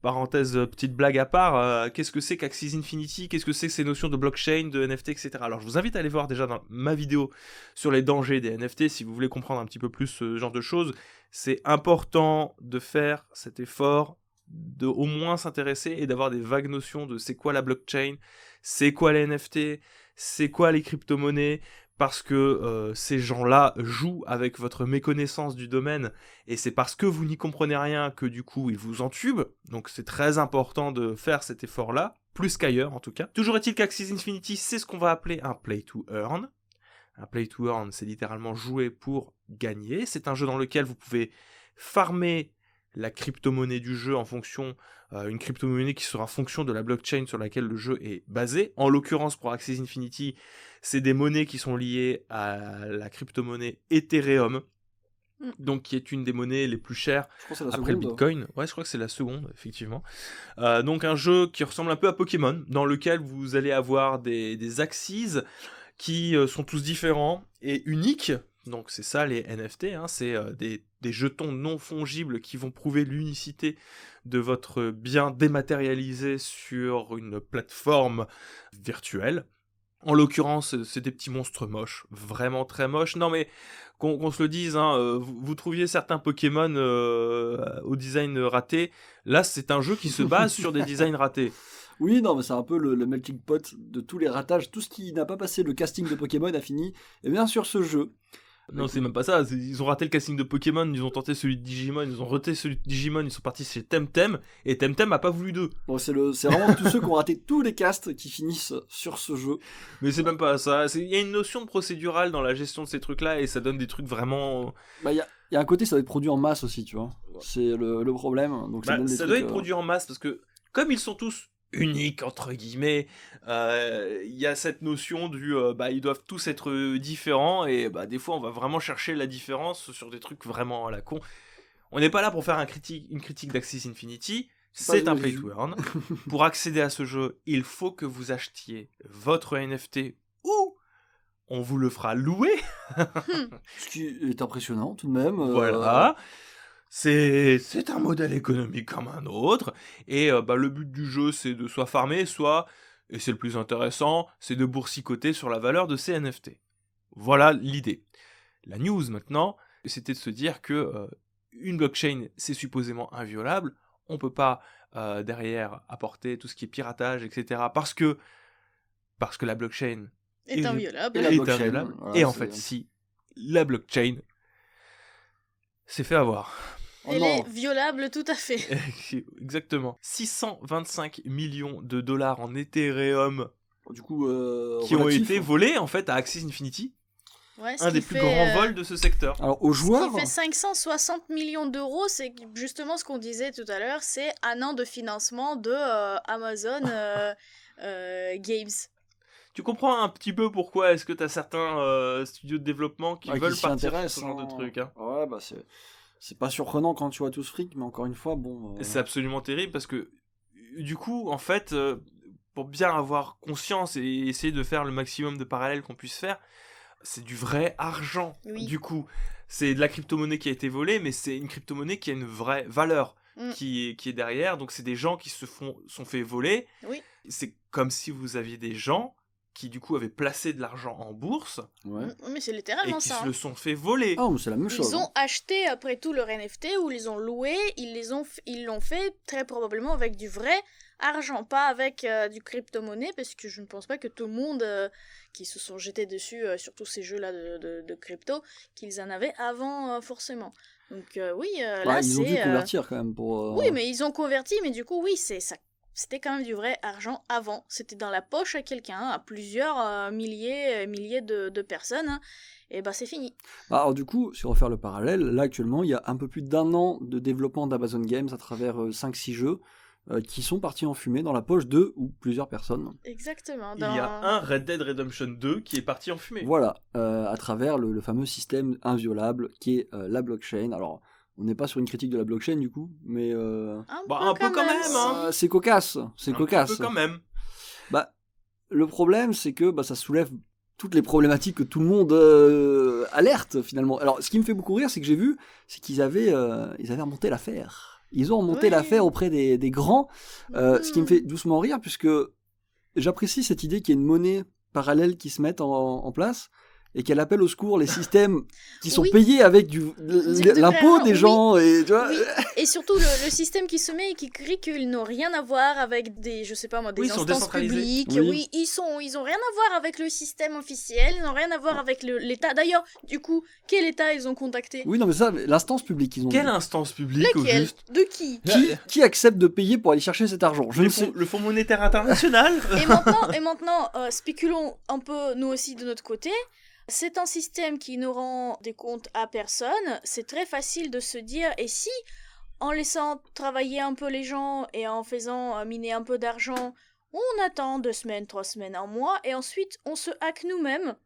parenthèse, petite blague à part, qu'est-ce que c'est qu'Axis Infinity, qu'est-ce que c'est que ces notions de blockchain, de NFT, etc. Alors je vous invite à aller voir déjà dans ma vidéo sur les dangers des NFT, si vous voulez comprendre un petit peu plus ce genre de choses. C'est important de faire cet effort, de au moins s'intéresser et d'avoir des vagues notions de c'est quoi la blockchain, c'est quoi les NFT, c'est quoi les crypto-monnaies, parce que ces gens-là jouent avec votre méconnaissance du domaine, et c'est parce que vous n'y comprenez rien que du coup ils vous entubent, donc c'est très important de faire cet effort-là, plus qu'ailleurs en tout cas. Toujours est-il qu'Axis Infinity, c'est ce qu'on va appeler un play to earn. Un play to earn, c'est littéralement jouer pour gagner. C'est un jeu dans lequel vous pouvez farmer la crypto-monnaie du jeu en fonction, une crypto-monnaie qui sera en fonction de la blockchain sur laquelle le jeu est basé. En l'occurrence, pour Axis Infinity, c'est des monnaies qui sont liées à la crypto-monnaie Ethereum, donc qui est une des monnaies les plus chères après le Bitcoin. Ouais, je crois que c'est la seconde, effectivement. Donc un jeu qui ressemble un peu à Pokémon, dans lequel vous allez avoir des axes qui sont tous différents et uniques. Donc c'est ça les NFT, c'est des jetons non fongibles qui vont prouver l'unicité de votre bien dématérialisé sur une plateforme virtuelle. En l'occurrence, c'est des petits monstres moches, vraiment très moches. Non mais, qu'on se le dise, vous trouviez certains Pokémon au design raté. Là, c'est un jeu qui se base sur des designs ratés. Oui, non, mais c'est un peu le melting pot de tous les ratages. Tout ce qui n'a pas passé le casting de Pokémon a fini, et bien sûr, ce jeu. Non, c'est même pas ça. Ils ont raté le casting de Pokémon, ils ont tenté celui de Digimon, ils ont raté celui de Digimon, ils sont partis chez Temtem, et Temtem a pas voulu d'eux. Bon, c'est vraiment tous ceux qui ont raté tous les casts qui finissent sur ce jeu. Mais c'est même pas ça. Il y a une notion de procédurale dans la gestion de ces trucs-là, et ça donne des trucs vraiment... Bah, il y a un côté, ça doit être produit en masse aussi, tu vois. C'est le problème. Donc ça doit être produit en masse, parce que, comme ils sont tous unique entre guillemets. Il y a cette notion du ils doivent tous être différents et des fois on va vraiment chercher la différence sur des trucs vraiment à la con. On n'est pas là pour faire une critique d'Axis Infinity, c'est un pay to earn. Pour accéder à ce jeu, il faut que vous achetiez votre NFT ou on vous le fera louer. Ce qui est impressionnant tout de même. Voilà. C'est un modèle économique comme un autre. Et le but du jeu, c'est de soit farmer, soit, et c'est le plus intéressant, c'est de boursicoter sur la valeur de ces NFT. Voilà l'idée. La news maintenant, c'était de se dire que une blockchain, c'est supposément inviolable. On peut pas derrière apporter tout ce qui est piratage, etc. Parce que la blockchain est inviolable. Et en fait, si la blockchain s'est fait avoir. Elle est violable tout à fait. Exactement. 625 millions de dollars en Ethereum du coup, qui ont été volés en fait à Axis Infinity. Ouais, un des plus grands vols de ce secteur. Alors aux joueurs, ce qui fait 560 millions d'euros, c'est justement ce qu'on disait tout à l'heure, c'est un an de financement de Amazon Games. Tu comprends un petit peu pourquoi est-ce que tu as certains studios de développement qui veulent partir sur ce genre de truc. Hein. Ouais, c'est pas surprenant quand tu vois tout ce fric, mais encore une fois, bon... C'est absolument terrible parce que, du coup, en fait, pour bien avoir conscience et essayer de faire le maximum de parallèles qu'on puisse faire, c'est du vrai argent. Oui. Du coup, c'est de la crypto-monnaie qui a été volée, mais c'est une crypto-monnaie qui a une vraie valeur qui est derrière. Donc, c'est des gens qui sont fait voler. Oui. C'est comme si vous aviez des gens qui du coup avaient placé de l'argent en bourse, mais c'est littéralement et qui ça. se le sont fait voler. Ah, mais c'est la même chose. Ils ont acheté après tout leur NFT ou ils les ont loués, ils l'ont fait très probablement avec du vrai argent, pas avec du crypto-monnaie, parce que je ne pense pas que tout le monde qui se sont jetés dessus sur tous ces jeux-là de crypto, qu'ils en avaient avant forcément. Donc oui, là ils c'est... ont dû convertir quand même pour... Oui, mais ils ont converti, mais du coup oui, c'est ça. C'était quand même du vrai argent avant. C'était dans la poche à quelqu'un, à plusieurs milliers de personnes. Hein, et c'est fini. Alors du coup, si on refaire le parallèle, là actuellement, il y a un peu plus d'1 an de développement d'Amazon Games à travers 5-6 jeux qui sont partis en fumée dans la poche de ou plusieurs personnes. Exactement. Il y a un Red Dead Redemption 2 qui est parti en fumée. Voilà, à travers le fameux système inviolable qui est la blockchain. Alors... On n'est pas sur une critique de la blockchain du coup, mais un peu quand même. Hein. C'est cocasse, c'est cocasse. Un peu quand même. Le problème, c'est que ça soulève toutes les problématiques que tout le monde alerte finalement. Alors, ce qui me fait beaucoup rire, c'est que j'ai vu, c'est qu'ils avaient remonté l'affaire. Ils ont remonté l'affaire auprès des grands, ce qui me fait doucement rire, puisque j'apprécie cette idée qu'il y ait une monnaie parallèle qui se mette en place. Et qu'elle appelle au secours les systèmes qui sont payés avec l'impôt des gens. Et, tu vois... et surtout le système qui se met et qui crie qu'ils n'ont rien à voir avec des instances publiques. Oui, ils ont rien à voir avec le système officiel, ils n'ont rien à voir avec l'État. D'ailleurs, du coup, quel État ils ont contacté ? Oui, non, mais ça, l'instance publique, ils ont... Quelle instance publique au juste ? De qui ? Qui accepte de payer pour aller chercher cet argent ? Le Fonds monétaire international. Et maintenant, spéculons un peu, nous aussi, de notre côté. C'est un système qui ne rend des comptes à personne. C'est très facile de se dire, et si, en laissant travailler un peu les gens et en faisant miner un peu d'argent, on attend 2 semaines, 3 semaines, 1 mois, et ensuite on se hack nous-mêmes,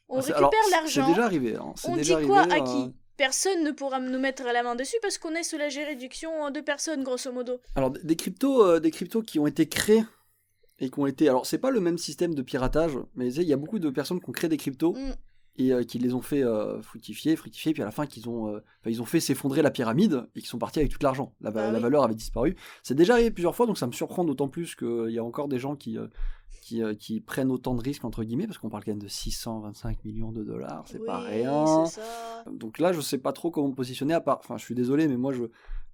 on récupère l'argent. C'est déjà arrivé. Hein. On dit quoi à qui ? Personne ne pourra nous mettre la main dessus parce qu'on est sous la juridiction de personne, grosso modo. Alors, des cryptos qui ont été créés et qui ont été... Alors, c'est pas le même système de piratage, mais il y a beaucoup de personnes qui ont créé des cryptos et qui les ont fait fructifier, puis à la fin, ils ont fait s'effondrer la pyramide et qui sont partis avec tout l'argent. La valeur avait disparu. C'est déjà arrivé plusieurs fois, donc ça me surprend d'autant plus qu'il y a encore des gens qui prennent autant de risques, entre guillemets, parce qu'on parle quand même de 625 millions de dollars, c'est pas rien. C'est ça. Donc là, je sais pas trop comment me positionner, à part... Enfin, je suis désolé, mais moi,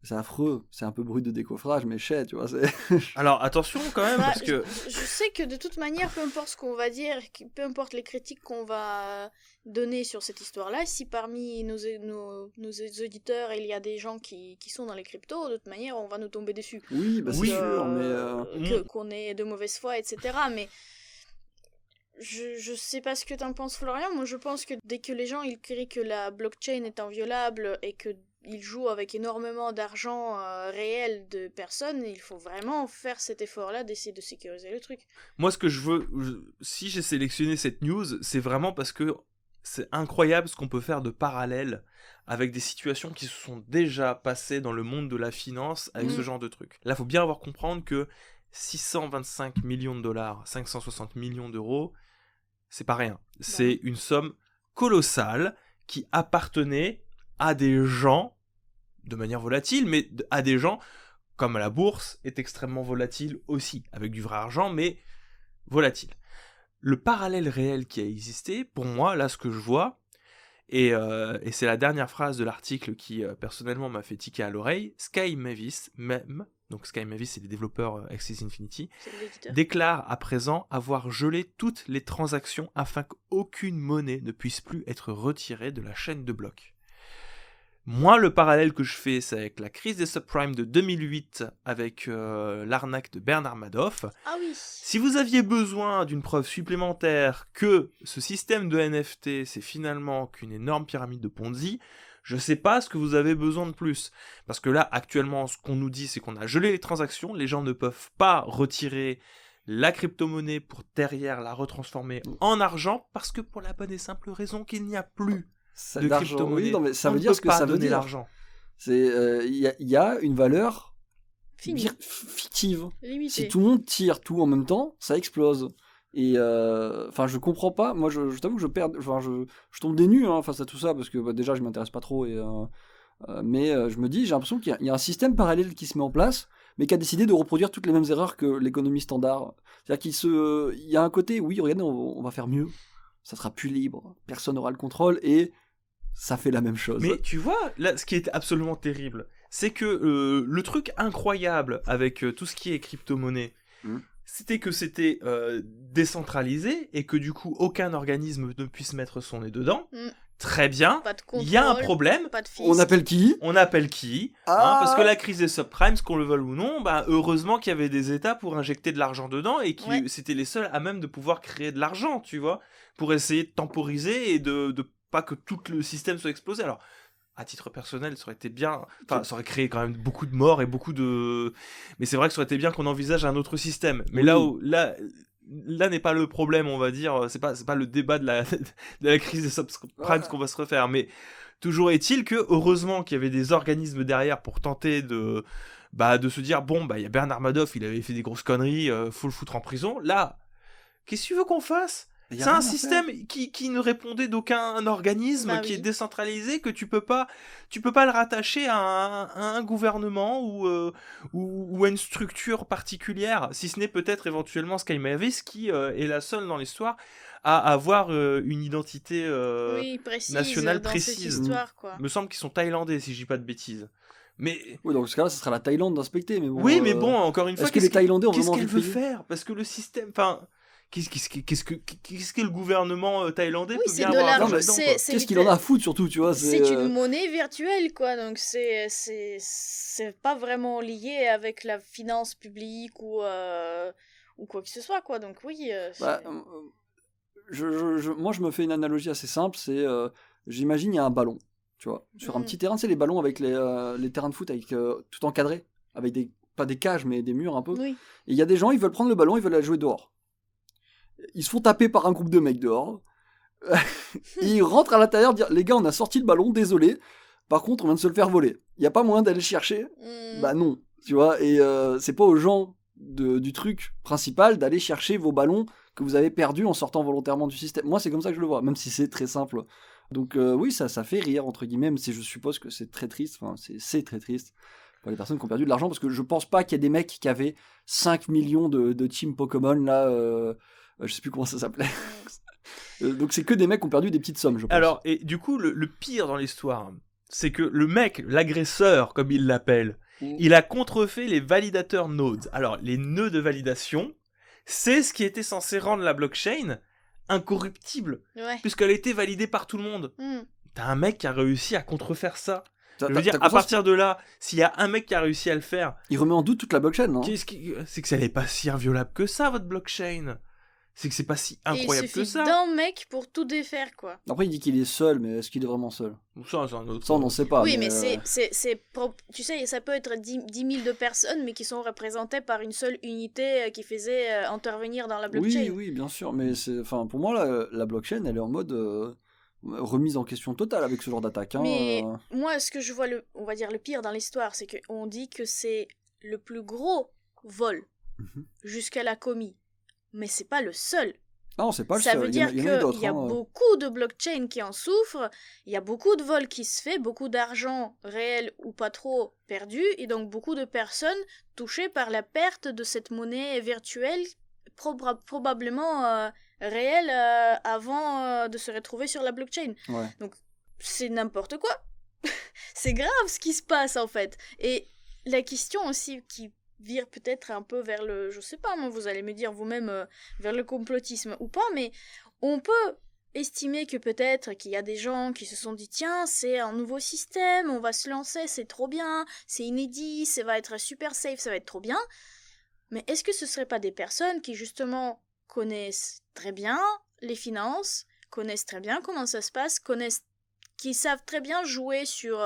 c'est affreux, c'est un peu brut de décoffrage, mais tu vois, c'est... Alors, attention quand même, parce que... Je sais que de toute manière, peu importe ce qu'on va dire, peu importe les critiques qu'on va donner sur cette histoire-là, si parmi nos auditeurs, il y a des gens qui sont dans les cryptos, de toute manière, on va nous tomber dessus. Oui, c'est sûr, mais... Qu'on est de mauvaise foi, etc., mais... Je sais pas ce que t'en penses, Florian. Moi, je pense que dès que les gens ils crient que la blockchain est inviolable et que il joue avec énormément d'argent réel de personnes, et il faut vraiment faire cet effort-là d'essayer de sécuriser le truc. Moi, ce que je veux, si j'ai sélectionné cette news, c'est vraiment parce que c'est incroyable ce qu'on peut faire de parallèle avec des situations qui se sont déjà passées dans le monde de la finance avec ce genre de trucs. Là, il faut bien avoir comprendre que 625 millions de dollars, 560 millions d'euros, c'est pas rien. C'est une somme colossale qui appartenait à des gens, de manière volatile, mais à des gens, comme la bourse est extrêmement volatile aussi, avec du vrai argent, mais volatile. Le parallèle réel qui a existé, pour moi, là, ce que je vois, et c'est la dernière phrase de l'article qui, personnellement, m'a fait tiquer à l'oreille, Sky Mavis, donc Sky Mavis, c'est les développeurs Axie Infinity, déclare à présent avoir gelé toutes les transactions afin qu'aucune monnaie ne puisse plus être retirée de la chaîne de blocs. Moi, le parallèle que je fais, c'est avec la crise des subprimes de 2008, avec l'arnaque de Bernard Madoff. Ah oui. Si vous aviez besoin d'une preuve supplémentaire que ce système de NFT, c'est finalement qu'une énorme pyramide de Ponzi, je sais pas ce que vous avez besoin de plus. Parce que là, actuellement, ce qu'on nous dit, c'est qu'on a gelé les transactions, les gens ne peuvent pas retirer la crypto-monnaie pour derrière la retransformer en argent, parce que pour la bonne et simple raison qu'il n'y a plus de crypto-monnaie. Oui, non, mais ça veut dire ce que ça veut dire. L'argent. Il y a une valeur fictive. Limitée. Si tout le monde tire tout en même temps, ça explose. Et je comprends pas. Moi, je t'avoue que je tombe des nues face à tout ça parce que déjà, je m'intéresse pas trop. Mais je me dis, j'ai l'impression qu'il y a un système parallèle qui se met en place, mais qui a décidé de reproduire toutes les mêmes erreurs que l'économie standard. C'est-à-dire il y a un côté, oui, regardez, on va faire mieux. Ça sera plus libre. Personne n'aura le contrôle et ça fait la même chose. Mais tu vois, là, ce qui est absolument terrible, c'est que le truc incroyable avec tout ce qui est crypto-monnaie, c'était que c'était décentralisé et que du coup, aucun organisme ne puisse mettre son nez dedans. Très bien, il y a un problème. On appelle qui parce que la crise des subprimes, qu'on le veuille ou non, heureusement qu'il y avait des États pour injecter de l'argent dedans et qui c'était les seuls à même de pouvoir créer de l'argent, tu vois, pour essayer de temporiser et de pas que tout le système soit explosé. Alors, à titre personnel, ça aurait été bien, ça aurait créé quand même beaucoup de morts et beaucoup de... Mais c'est vrai que ça aurait été bien qu'on envisage un autre système. Mais là n'est pas le problème, on va dire, c'est pas le débat de la crise des subprimes qu'on va se refaire, mais toujours est-il que, heureusement qu'il y avait des organismes derrière pour tenter de se dire, il y a Bernard Madoff, il avait fait des grosses conneries, faut le foutre en prison. Là, qu'est-ce que tu veux qu'on fasse ? C'est un système qui ne répondait d'aucun organisme, qui est décentralisé, que tu peux pas le rattacher à un gouvernement ou à une structure particulière, si ce n'est peut-être éventuellement Sky Mavis qui est la seule dans l'histoire à avoir une identité nationale précise. Il me semble qu'ils sont thaïlandais, si je dis pas de bêtises. Mais... Oui, dans ce cas-là, ce sera la Thaïlande d'inspecter. Mais bon, oui, mais bon, encore une fois, les Thaïlandais ont qu'est-ce vraiment qu'elle veut faire ? Parce que le système... Qu'est-ce que le gouvernement thaïlandais peut bien avoir l'argent, qu'est-ce qu'il en a à foutre surtout, tu vois, c'est une monnaie virtuelle, quoi, donc c'est pas vraiment lié avec la finance publique ou quoi que ce soit, quoi, donc oui. Moi, je me fais une analogie assez simple, c'est, j'imagine, il y a un ballon, tu vois, sur un petit terrain, c'est les ballons avec les terrains de foot avec tout encadré, avec pas des cages, mais des murs un peu, et il y a des gens, ils veulent prendre le ballon, ils veulent aller jouer dehors. Ils se font taper par un groupe de mecs dehors. Ils rentrent à l'intérieur, dire les gars, on a sorti le ballon, désolé. Par contre, on vient de se le faire voler. Il n'y a pas moyen d'aller le chercher. Bah non, tu vois. Et c'est pas aux gens du truc principal d'aller chercher vos ballons que vous avez perdus en sortant volontairement du système. Moi, c'est comme ça que je le vois, même si c'est très simple. Donc oui, ça fait rire, entre guillemets, même si je suppose que c'est très triste. Enfin, c'est très triste pour les personnes qui ont perdu de l'argent, parce que je pense pas qu'il y ait des mecs qui avaient 5 millions de team Pokémon, là... je sais plus comment ça s'appelait. Donc c'est que des mecs qui ont perdu des petites sommes, je pense. Alors, et du coup, le pire dans l'histoire, c'est que le mec, l'agresseur, comme il l'appelle, il a contrefait les validateurs nodes. Alors, les nœuds de validation, c'est ce qui était censé rendre la blockchain incorruptible, puisqu'elle était validée par tout le monde. T'as un mec qui a réussi à contrefaire ça. Je veux dire, à partir de là, s'il y a un mec qui a réussi à le faire... Il remet en doute toute la blockchain, non ? C'est que ça n'est pas si inviolable que ça, votre blockchain. c'est que c'est pas si Et incroyable il que suffit ça. d'un mec pour tout défaire, quoi. Après, il dit qu'il est seul, mais est-ce qu'il est vraiment seul? Ça, c'est un autre. Ça, on n'en sait pas. Oui, mais tu sais, ça peut être 10 000 de personnes, mais qui sont représentées par une seule unité qui faisait intervenir dans la blockchain. Oui, bien sûr, mais pour moi, la blockchain, elle est en mode remise en question totale avec ce genre d'attaque. Hein, Mais moi, ce que je vois, on va dire le pire dans l'histoire, c'est qu'on dit que c'est le plus gros vol jusqu'à la commis. Mais c'est pas le seul. Non, c'est pas le Ça seul. veut dire Il y en a d'autres, qu'il y a hein. beaucoup de blockchains qui en souffrent, il y a beaucoup de vols qui se fait, beaucoup d'argent réel ou pas trop perdu, et donc beaucoup de personnes touchées par la perte de cette monnaie virtuelle, probablement réelle avant de se retrouver sur la blockchain. Ouais. Donc c'est n'importe quoi. C'est grave ce qui se passe en fait. Et la question aussi qui vire peut-être un peu vers le, je sais pas moi, vous allez me dire vous-même vers le complotisme ou pas, mais on peut estimer que peut-être qu'il y a des gens qui se sont dit tiens, c'est un nouveau système, on va se lancer, c'est trop bien, c'est inédit, ça va être super safe, ça va être trop bien. Mais est-ce que ce serait pas des personnes qui justement connaissent très bien les finances, connaissent très bien comment ça se passe, qui savent très bien jouer sur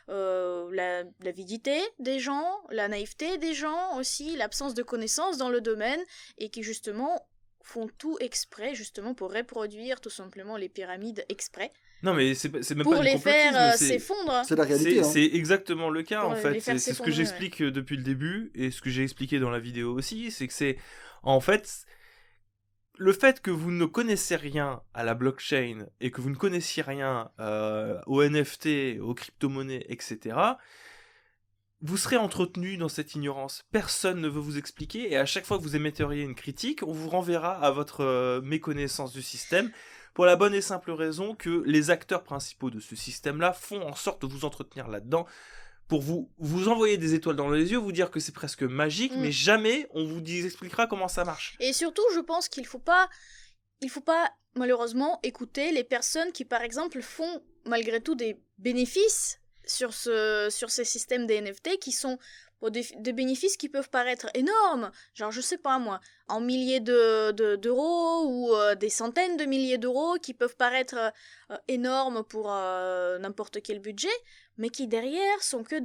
l'avidité des gens, la naïveté des gens aussi, l'absence de connaissances dans le domaine, et qui justement font tout exprès justement pour reproduire tout simplement les pyramides exprès. Non, mais c'est même pour pas les du complotisme, faire s'effondrer. C'est la réalité. c'est exactement le cas Pour en fait. les faire C'est ce que s'effondrer, j'explique depuis le début et ce que j'ai expliqué dans la vidéo aussi, c'est que c'est en fait le fait que vous ne connaissez rien à la blockchain et que vous ne connaissiez rien aux NFT, aux crypto-monnaies, etc., vous serez entretenu dans cette ignorance. Personne ne veut vous expliquer et à chaque fois que vous émetteriez une critique, on vous renverra à votre méconnaissance du système pour la bonne et simple raison que les acteurs principaux de ce système-là font en sorte de vous entretenir là-dedans pour vous envoyer des étoiles dans les yeux, vous dire que c'est presque magique, mais jamais on vous expliquera comment ça marche. Et surtout, je pense qu'il faut pas malheureusement écouter les personnes qui, par exemple, font malgré tout des bénéfices sur ces systèmes des NFT qui sont des bénéfices qui peuvent paraître énormes, genre je sais pas moi, en milliers d'euros ou des centaines de milliers d'euros qui peuvent paraître énormes pour n'importe quel budget, mais qui derrière sont que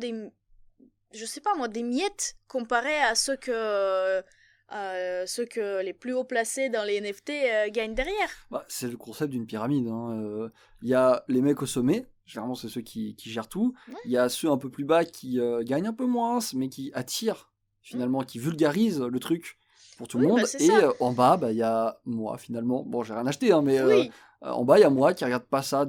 je sais pas moi, des miettes comparés à ceux que les plus haut placés dans les NFT gagnent derrière. Bah, c'est le concept d'une pyramide. Hein. Y a les mecs au sommet, généralement c'est ceux qui gèrent tout. Il y a ceux un peu plus bas qui gagnent un peu moins, mais qui attirent finalement, qui vulgarisent le truc pour tout le monde. Bah, et en bas, il y a moi finalement. Bon, j'ai rien acheté, hein, mais en bas, il y a moi qui regarde pas ça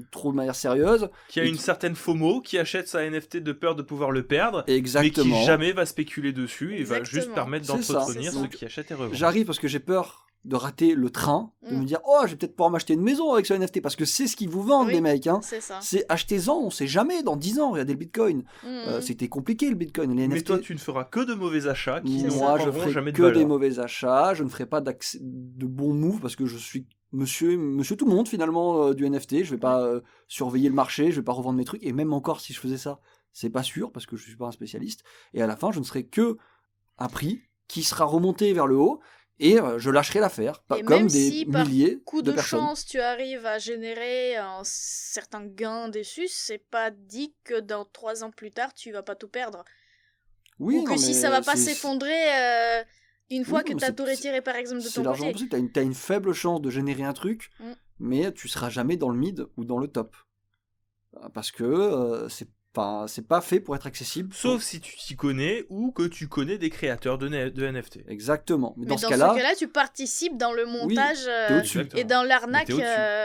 trop de manière sérieuse. Qui a une certaine FOMO, qui achète sa NFT de peur de pouvoir le perdre, Exactement. mais qui jamais va spéculer dessus et va juste permettre d'entretenir ceux qui achètent et revendent. J'arrive parce que j'ai peur de rater le train, de me dire oh je vais peut-être pouvoir m'acheter une maison avec ce NFT, parce que c'est ce qu'ils vous vendent les mecs, hein. C'est achetez-en, on sait jamais, dans 10 ans regardez le Bitcoin, c'était compliqué le Bitcoin, les NFT. Mais toi tu ne feras que de mauvais achats qui moi je ferai jamais de que valeur. des mauvais achats, je ne ferai pas de bons moves parce que je suis monsieur tout le monde finalement du NFT, je vais pas surveiller le marché, je vais pas revendre mes trucs, et même encore si je faisais ça c'est pas sûr parce que je suis pas un spécialiste, et à la fin je ne serai que un prix qui sera remonté vers le haut. Et je lâcherai l'affaire, comme des milliers coup de de personnes. chance tu arrives à générer un certain gain dessus, c'est pas dit que dans 3 ans plus tard tu vas pas tout perdre. Oui, ou que si ça va pas s'effondrer une fois que t'as tout retiré par exemple de ton côté. C'est largement possible, t'as une faible chance de générer un truc, mais tu seras jamais dans le mid ou dans le top. Parce que c'est pas fait pour être accessible. Sauf si tu t'y connais ou que tu connais des créateurs de NFT. Exactement. Mais dans ce cas-là, tu participes dans le montage et dans l'arnaque.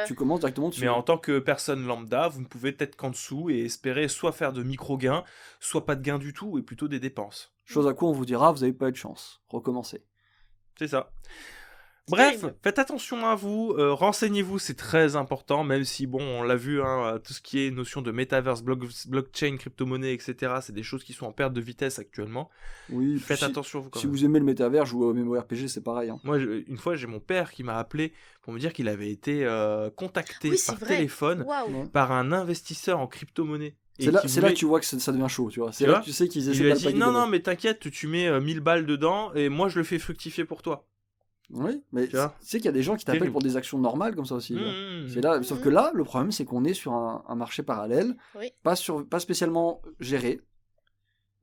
Tu commences directement dessus. Mais en tant que personne lambda, vous ne pouvez être qu'en dessous et espérer soit faire de micro-gains, soit pas de gains du tout et plutôt des dépenses. Chose à quoi on vous dira, vous n'avez pas eu de chance. Recommencez. C'est ça. Bref, faites attention à vous, renseignez-vous, c'est très important, même si, bon, on l'a vu, hein, tout ce qui est notion de metaverse, blockchain, crypto-monnaie, etc., c'est des choses qui sont en perte de vitesse actuellement. Oui, faites attention à vous quand même. Si vous aimez le métavers, jouer au MMORPG, c'est pareil. Hein. Moi, une fois, j'ai mon père qui m'a appelé pour me dire qu'il avait été contacté par téléphone par un investisseur en crypto-monnaie. C'est là que tu vois que ça devient chaud, tu vois. C'est là que tu sais qu'ils essaient d'alpaguer. Non, mais t'inquiète, tu mets 1000 balles dedans et moi je le fais fructifier pour toi. Oui, mais Tu vois, tu sais qu'il y a des gens qui t'appellent terrible. pour des actions normales comme ça aussi. Là. C'est là, sauf Mhm. que là, le problème, c'est qu'on est sur un marché parallèle, Oui. pas spécialement géré.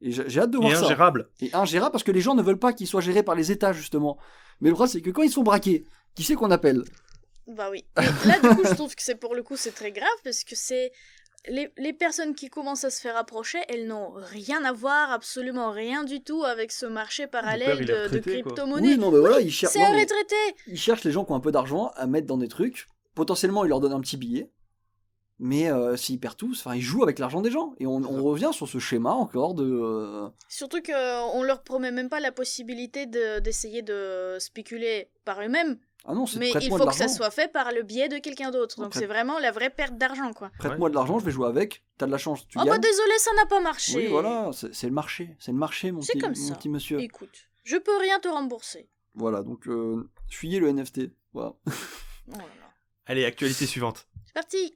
Et j'ai hâte de voir Et ça. ingérable. Et ingérable parce que les gens ne veulent pas qu'il soit géré par les États, justement. Mais le problème, c'est que quand ils sont braqués, qui c'est qu'on appelle? Bah oui. Et là, du coup, je trouve que c'est très grave parce que c'est les personnes qui commencent à se faire approcher, elles n'ont rien à voir, absolument rien du tout avec ce marché parallèle il est de retraité, quoi. crypto-monnaie. Oui, non, mais voilà, ils cherchent. C'est non, un mais retraité. ils cherchent les gens qui ont un peu d'argent à mettre dans des trucs. Potentiellement, ils leur donnent un petit billet. Mais s'ils perdent tous, enfin, ils jouent avec l'argent des gens. Et on revient sur ce schéma encore de. Surtout qu'on leur promet même pas la possibilité d'essayer de spéculer par eux-mêmes. Ah non, c'est Mais il prête-moi faut de que ça l'argent. soit fait par le biais de quelqu'un d'autre. Non, Donc c'est vraiment la vraie perte d'argent, quoi. Prête-moi de l'argent, je vais jouer avec. T'as de la chance, tu Oh bah gagnes. désolé, ça n'a pas marché. Oui, voilà, c'est le marché. C'est le marché, mon C'est petit, comme mon ça. petit monsieur. Écoute, je peux rien te rembourser. Voilà, donc fuyez le NFT. Voilà. Oh là là. Allez, actualité suivante. C'est parti.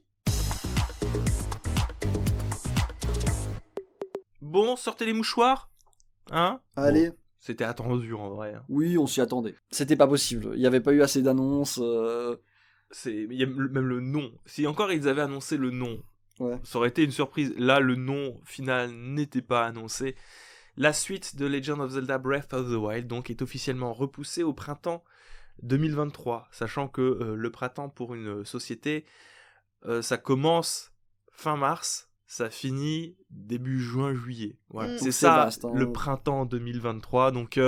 Bon, sortez les mouchoirs. Hein? Allez. Bon, c'était attendu en vrai. Hein. Oui, on s'y attendait. C'était pas possible. Il n'y avait pas eu assez d'annonces. Il y a même le nom. Si encore ils avaient annoncé le nom, Ouais. ça aurait été une surprise. Là, le nom final n'était pas annoncé. La suite de Legend of Zelda Breath of the Wild donc est officiellement repoussée au printemps 2023, sachant que le printemps pour une société, ça commence fin mars, ça finit début juin-juillet. Voilà. Mm. C'est Donc ça, vaste, hein. le printemps 2023. Donc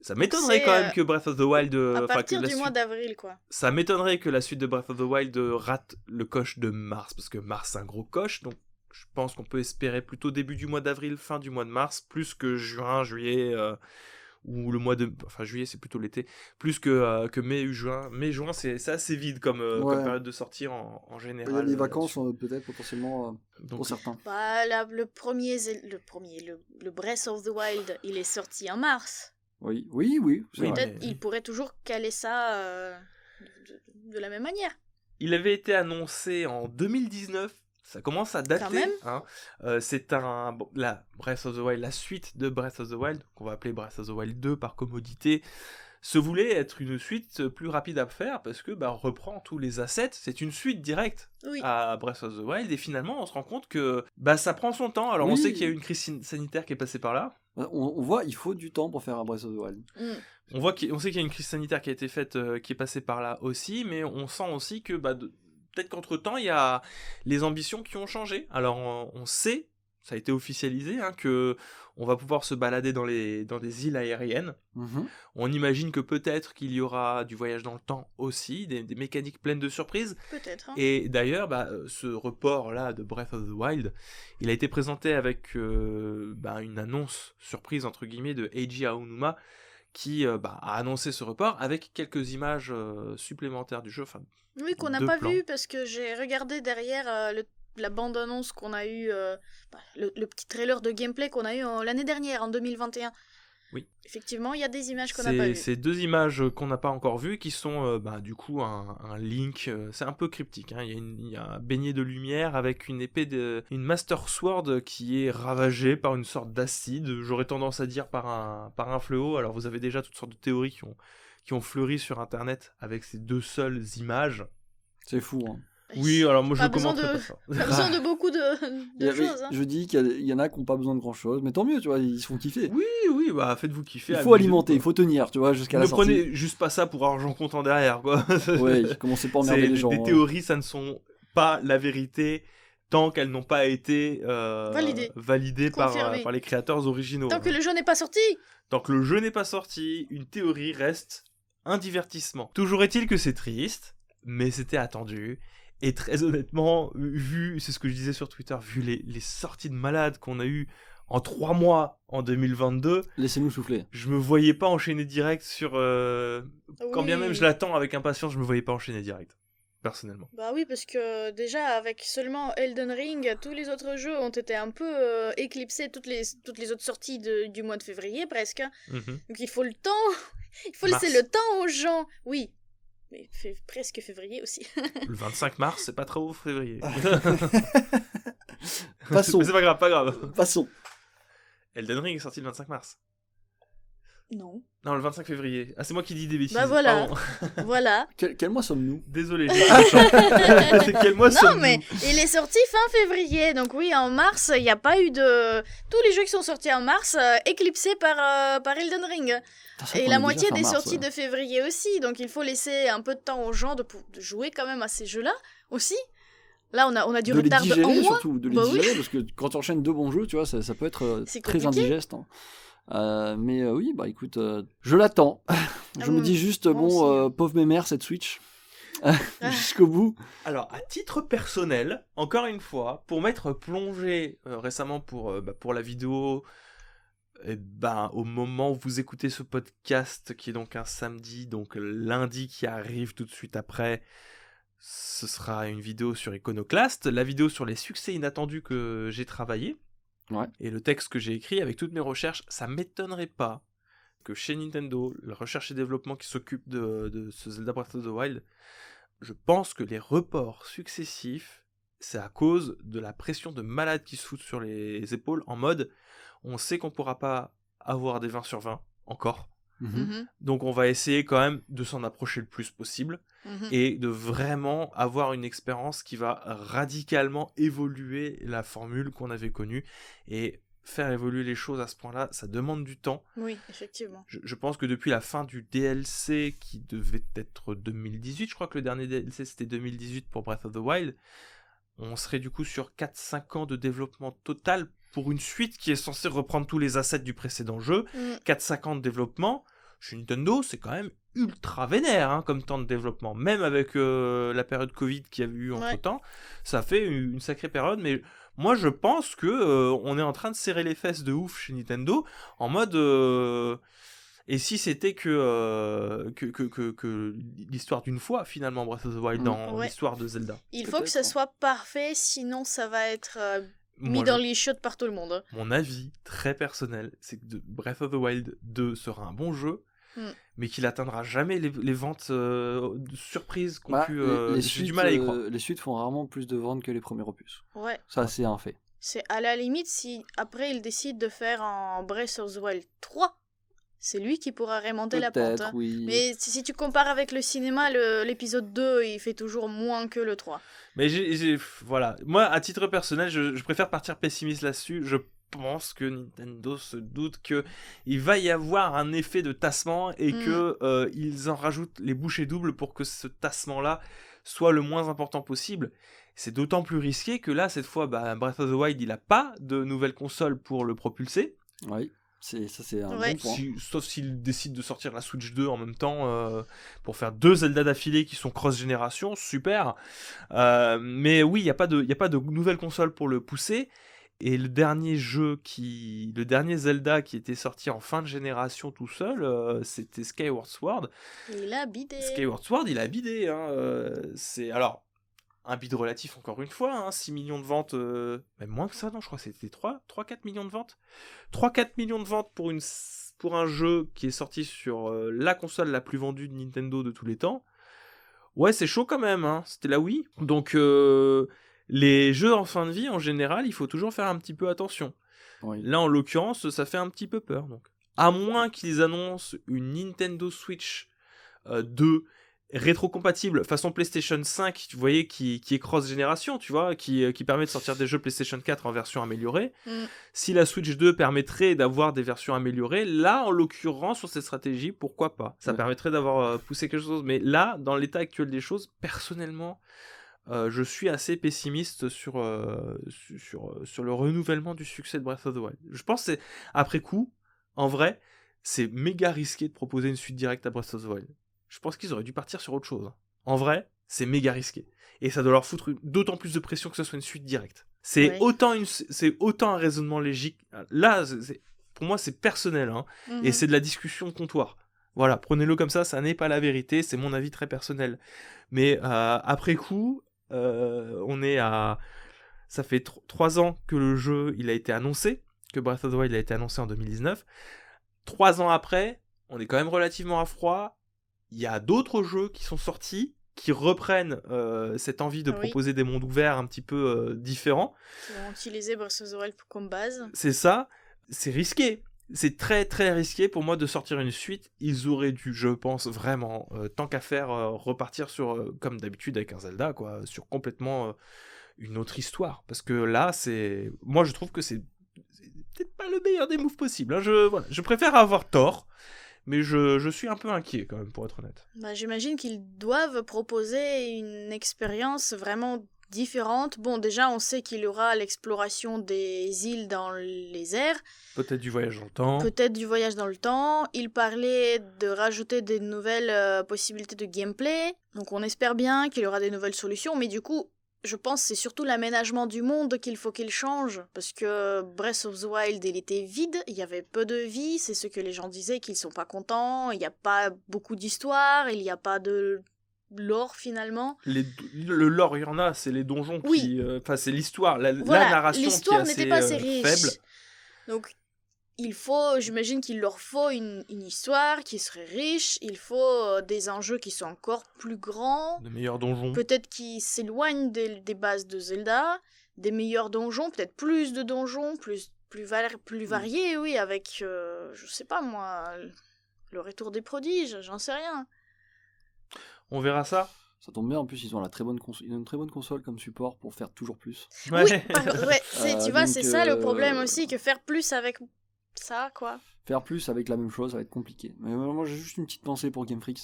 ça m'étonnerait C'est, quand même que Breath of the Wild... À enfin, que partir la du mois suite- d'avril, quoi. Ça m'étonnerait que la suite de Breath of the Wild rate le coche de mars, parce que mars c'est un gros coche, donc je pense qu'on peut espérer plutôt début du mois d'avril, fin du mois de mars, plus que juin, juillet, ou le mois de... Enfin juillet c'est plutôt l'été, plus que mai, juin. Mai, juin c'est assez vide comme Ouais. période de sortie en général. Il y a des vacances, là-dessus. peut-être, potentiellement, Donc, pour certains. Bah, le Breath of the Wild, il est sorti en mars. Oui, c'est Oui, vrai. Peut-être mais- il pourrait toujours caler ça de la même manière. Il avait été annoncé en 2019. Ça commence à dater. Quand même. Hein. C'est Breath of the Wild, la suite de Breath of the Wild, qu'on va appeler Breath of the Wild 2 par commodité, se voulait être une suite plus rapide à faire parce que on reprend tous les assets. C'est une suite directe Oui. à Breath of the Wild et finalement on se rend compte que ça prend son temps. Alors on Oui. sait qu'il y a eu une crise sanitaire qui est passée par là. On voit, il faut du temps pour faire un Breath of the Wild. Mm. On sait qu'il y a une crise sanitaire qui a été faite, qui est passée par là aussi, mais on sent aussi que peut-être qu'entre-temps, il y a les ambitions qui ont changé. Alors on sait, ça a été officialisé, hein, que on va pouvoir se balader dans des îles aériennes. Mhm. On imagine que peut-être qu'il y aura du voyage dans le temps aussi, des mécaniques pleines de surprises. Peut-être. Hein. Et d'ailleurs, ce report-là de Breath of the Wild, il a été présenté avec une annonce surprise, entre guillemets, de Eiji Aonuma, qui a annoncé ce report avec quelques images supplémentaires du jeu. Enfin, Oui, qu'on n'a deux pas plans. vu parce que j'ai regardé derrière la bande-annonce qu'on a eu, le petit trailer de gameplay qu'on a eu l'année dernière, en 2021. Oui. Effectivement, il y a des images qu'on n'a pas vues. C'est deux images qu'on n'a pas encore vues qui sont du coup un Link. C'est un peu cryptique. Hein. Il y a un beignet de lumière avec une épée une Master Sword qui est ravagée par une sorte d'acide. J'aurais tendance à dire par un fléau. Alors vous avez déjà toutes sortes de théories qui ont fleuri sur internet avec ces deux seules images. C'est fou, hein. Oui, alors moi je Pas ne besoin commenterai de- pas ça. Pas besoin de beaucoup de choses. Hein. Je dis qu'il y en a qui n'ont pas besoin de grand chose, mais tant mieux, tu vois, ils se font kiffer. Oui, faites-vous kiffer. Il faut amusez-vous, alimenter, quoi. il faut tenir, tu vois, jusqu'à Ne la sortie. prenez juste pas ça pour argent comptant derrière, quoi. Ouais, commencez pas à emmerder les gens. Des hein. théories, ça ne sont pas la vérité tant qu'elles n'ont pas été validées par Confirmées. les créateurs originaux. Tant que le jeu n'est pas sorti. Tant que le jeu n'est pas sorti, une théorie reste un divertissement. Toujours est-il que c'est triste, mais c'était attendu. Et très honnêtement, c'est ce que je disais sur Twitter, vu les sorties de malades qu'on a eues en 3 mois en 2022, Laissez-nous souffler. je me voyais pas enchaîner direct sur... Quand bien Oui. même je l'attends avec impatience, je me voyais pas enchaîner direct, personnellement. Bah oui, parce que déjà, avec seulement Elden Ring, tous les autres jeux ont été un peu éclipsés, toutes les autres sorties du mois de février, presque. Mhm. Donc il faut le temps, il faut Mars. laisser le temps aux gens. Oui, mais presque février aussi. Le 25 mars, c'est pas trop février. Passons. Mais c'est pas grave, pas grave. Passons. Elden Ring est sorti le 25 mars. Non. Non, le 25 février. Ah, c'est moi qui dis des bêtises. Bah voilà. Pardon. Voilà. Quel mois sommes-nous? Désolé, j'ai pas le champ. C'est quel mois Non, sommes-nous mais il est sorti fin février. Donc oui, en mars, il n'y a pas eu de... Tous les jeux qui sont sortis en mars, éclipsés par Elden Ring. Et la moitié des sorties de février aussi. Donc il faut laisser un peu de temps aux gens de jouer quand même à ces jeux-là aussi. Là, on a du retard de un mois. Surtout, de les digérer, parce que quand tu enchaînes 2 bons jeux, tu vois, ça peut être très indigeste. Hein. Mais oui, bah écoute, je l'attends. Je me dis juste, pauvre mémère, cette Switch. Jusqu'au bout. Alors, à titre personnel, encore une fois, pour m'être plongé récemment pour la vidéo, au moment où vous écoutez ce podcast, qui est donc un samedi, donc lundi qui arrive tout de suite après, ce sera une vidéo sur Iconoclast, la vidéo sur les succès inattendus que j'ai travaillé, et le texte que j'ai écrit avec toutes mes recherches. Ça m'étonnerait pas que chez Nintendo, la recherche et développement qui s'occupe de ce Zelda Breath of the Wild, je pense que les reports successifs, c'est à cause de la pression de malade qui se fout sur les épaules, en mode, on sait qu'on pourra pas avoir des 20 sur 20, encore. Donc on va essayer quand même de s'en approcher le plus possible, et de vraiment avoir une expérience qui va radicalement évoluer la formule qu'on avait connue, et faire évoluer les choses à ce point-là, ça demande du temps. Oui, effectivement. Je pense que depuis la fin du DLC, qui devait être 2018, je crois que le dernier DLC c'était 2018 pour Breath of the Wild, on serait du coup sur 4-5 ans de développement total pour une suite qui est censée reprendre tous les assets du précédent jeu. 4-5 ans de développement, chez Nintendo, c'est quand même ultra vénère comme temps de développement. Même avec la période Covid qu'il y a eu entre-temps, ça fait une sacrée période, mais moi je pense que on est en train de serrer les fesses de ouf chez Nintendo, en mode... Et si c'était que l'histoire d'une fois, finalement, Breath of the Wild, dans l'histoire de Zelda. Il faut que ça soit parfait, sinon ça va être mis dans les chiottes par tout le monde. Mon avis très personnel, c'est que Breath of the Wild 2 sera un bon jeu, mais qu'il atteindra jamais les ventes surprises qu'on pu... j'ai du mal à y croire. Les suites font rarement plus de ventes que les premiers opus. Ouais. Ça, c'est un fait. C'est à la limite, si après ils décident de faire un Breath of the Wild 3, c'est lui qui pourra remonter la pente. Oui. Mais si tu compares avec le cinéma, l'épisode 2, il fait toujours moins que le 3. Mais voilà. Moi, à titre personnel, je préfère partir pessimiste là-dessus. Je pense que Nintendo se doute qu'il va y avoir un effet de tassement et qu'ils en rajoutent les bouchées doubles pour que ce tassement-là soit le moins important possible. C'est d'autant plus risqué que là, cette fois, Breath of the Wild, il n'a pas de nouvelle console pour le propulser. Oui. C'est un bon point. Sauf s'ils décident de sortir la Switch 2 en même temps pour faire 2 Zelda d'affilée qui sont cross-génération, super. Mais oui, il n'y a pas de nouvelle console pour le pousser. Et le dernier Zelda qui était sorti en fin de génération tout seul, c'était Skyward Sword. Il a bidé. Skyward Sword, il a bidé. C'est alors un bid relatif encore une fois, 6 millions de ventes, même moins que ça, non, je crois que c'était 3-4 millions de ventes. 3-4 millions de ventes pour un jeu qui est sorti sur la console la plus vendue de Nintendo de tous les temps. Ouais, c'est chaud quand même, c'était la Wii. Donc les jeux en fin de vie, en général, il faut toujours faire un petit peu attention. Oui. Là, en l'occurrence, ça fait un petit peu peur. Donc. À moins qu'ils annoncent une Nintendo Switch 2 rétro-compatible façon PlayStation 5, vous voyez, qui est cross-génération, tu vois, qui permet de sortir des jeux PlayStation 4 en version améliorée. Si la Switch 2 permettrait d'avoir des versions améliorées, là, en l'occurrence, sur cette stratégie, pourquoi pas ? Ça permettrait d'avoir poussé quelque chose. Mais là, dans l'état actuel des choses, personnellement, je suis assez pessimiste sur le renouvellement du succès de Breath of the Wild. Je pense que après coup, en vrai, c'est méga risqué de proposer une suite directe à Breath of the Wild. Je pense qu'ils auraient dû partir sur autre chose. En vrai, c'est méga risqué. Et ça doit leur foutre d'autant plus de pression que ce soit une suite directe. C'est autant un raisonnement logique. Là, pour moi, c'est personnel. Et c'est de la discussion de comptoir. Voilà, prenez-le comme ça n'est pas la vérité. C'est mon avis très personnel. Mais après coup, on est à... Ça fait 3 ans que le jeu il a été annoncé, que Breath of the Wild a été annoncé en 2019. 3 ans après, on est quand même relativement à froid. Il y a d'autres jeux qui sont sortis, qui reprennent cette envie de proposer des mondes ouverts un petit peu différents. Qui vont utiliser Breath of the Wild comme base. C'est ça, c'est risqué. c'est très très risqué pour moi de sortir une suite. Ils auraient dû, je pense vraiment, tant qu'à faire, repartir sur, comme d'habitude avec un Zelda, quoi, sur complètement une autre histoire. Parce que là, moi je trouve que c'est peut-être pas le meilleur des moves possibles. Hein. Je préfère avoir tort, mais je suis un peu inquiet quand même, pour être honnête. Bah, j'imagine qu'ils doivent proposer une expérience vraiment différente. Bon, déjà, on sait qu'il y aura l'exploration des îles dans les airs. Peut-être du voyage dans le temps. Peut-être du voyage dans le temps. Il parlait de rajouter des nouvelles possibilités de gameplay. Donc on espère bien qu'il y aura des nouvelles solutions. Mais du coup, je pense que c'est surtout l'aménagement du monde qu'il faut qu'il change. Parce que Breath of the Wild, il était vide. Il y avait peu de vie. C'est ce que les gens disaient, qu'ils sont pas contents. Il n'y a pas beaucoup d'histoire. Il n'y a pas de lore finalement. Le lore, il y en a. C'est les donjons Oui. qui... Enfin, c'est l'histoire. La Voilà, narration l'histoire qui est n'était pas assez riche. faible. Donc, j'imagine qu'il leur faut une histoire qui serait riche, il faut des enjeux qui sont encore plus grands, De meilleurs donjons. peut-être qui s'éloignent des bases de Zelda, des meilleurs donjons, peut-être plus de donjons, plus variés, oui, avec, je sais pas moi, le retour des prodiges, j'en sais rien. On verra ça. Ça tombe bien, en plus ils ont ils ont une très bonne console comme support pour faire toujours plus. Ouais. Oui, tu vois, donc, c'est ça le problème aussi, que faire plus avec ça, quoi. Faire plus avec la même chose, ça va être compliqué. Mais moi j'ai juste une petite pensée pour Game Freak,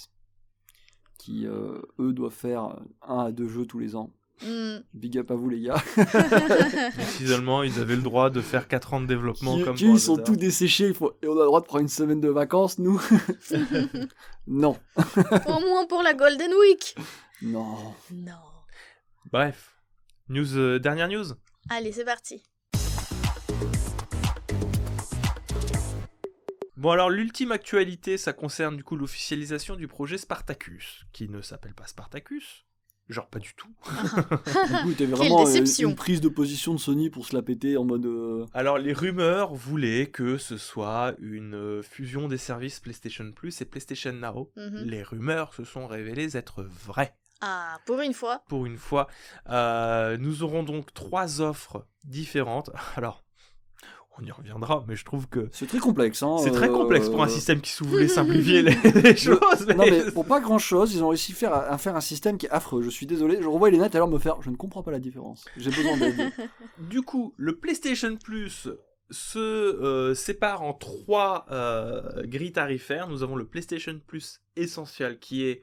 qui eux doivent faire 1 à 2 jeux tous les ans. Big up à vous les gars. Finalement, ils avaient le droit de faire 4 ans de développement comme Ils sont tous desséchés, et on a le droit de prendre une semaine de vacances, nous. Non. Au moins pour la Golden Week. Non. Non. Bref. Dernière news. Allez, c'est parti. Bon alors l'ultime actualité, ça concerne du coup l'officialisation du projet Spartacus, qui ne s'appelle pas Spartacus, genre pas du tout. Du coup, c'était Quelle vraiment déception. une prise de position de Sony pour se la péter en mode... Alors les rumeurs voulaient que ce soit une fusion des services PlayStation Plus et PlayStation Now. Mhm. Les rumeurs se sont révélées être vraies. Ah, pour une fois. Pour une fois, nous aurons donc 3 offres différentes. Alors, on y reviendra, mais je trouve que C'est très complexe. Hein, c'est très complexe pour un système qui voulait simplifier les choses. Non mais pour pas grand chose, ils ont réussi à faire un système qui est affreux. Je suis désolé, je revois Elena tout à l'heure me faire, je ne comprends pas la différence. J'ai besoin d'aide. Du coup, le PlayStation Plus se sépare en 3 grilles tarifaires. Nous avons le PlayStation Plus Essential, qui est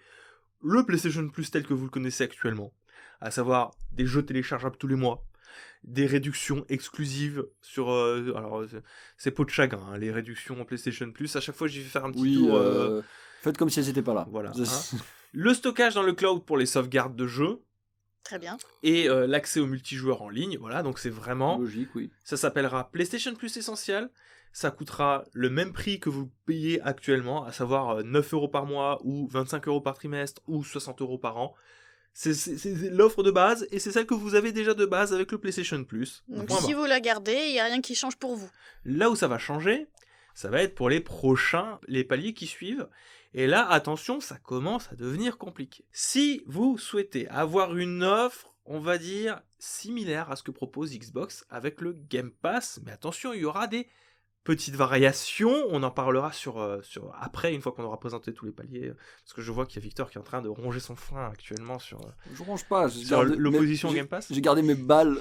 le PlayStation Plus tel que vous le connaissez actuellement, à savoir des jeux téléchargeables tous les mois, des réductions exclusives sur... alors, c'est peau de chagrin, hein, les réductions en PlayStation Plus. À chaque fois, j'y vais faire un petit Oui, tour. faites comme si elles n'étaient pas là. Voilà. Le stockage dans le cloud pour les sauvegardes de jeux. Très bien. Et l'accès au multijoueur en ligne. Voilà, donc c'est vraiment... Logique, oui. Ça s'appellera PlayStation Plus Essential. Ça coûtera le même prix que vous payez actuellement, à savoir 9€ par mois, ou 25€ par trimestre, ou 60€ par an. C'est l'offre de base, et c'est celle que vous avez déjà de base avec le PlayStation Plus. Donc Point si barre. vous la gardez, il n'y a rien qui change pour vous. Là où ça va changer, ça va être pour les paliers qui suivent. Et là, attention, ça commence à devenir compliqué. Si vous souhaitez avoir une offre, on va dire, similaire à ce que propose Xbox avec le Game Pass, mais attention, il y aura des petites variations, on en parlera sur après, une fois qu'on aura présenté tous les paliers, parce que je vois qu'il y a Victor qui est en train de ronger son frein actuellement sur Je ronge pas. l'opposition au Game Pass. J'ai gardé mes balles.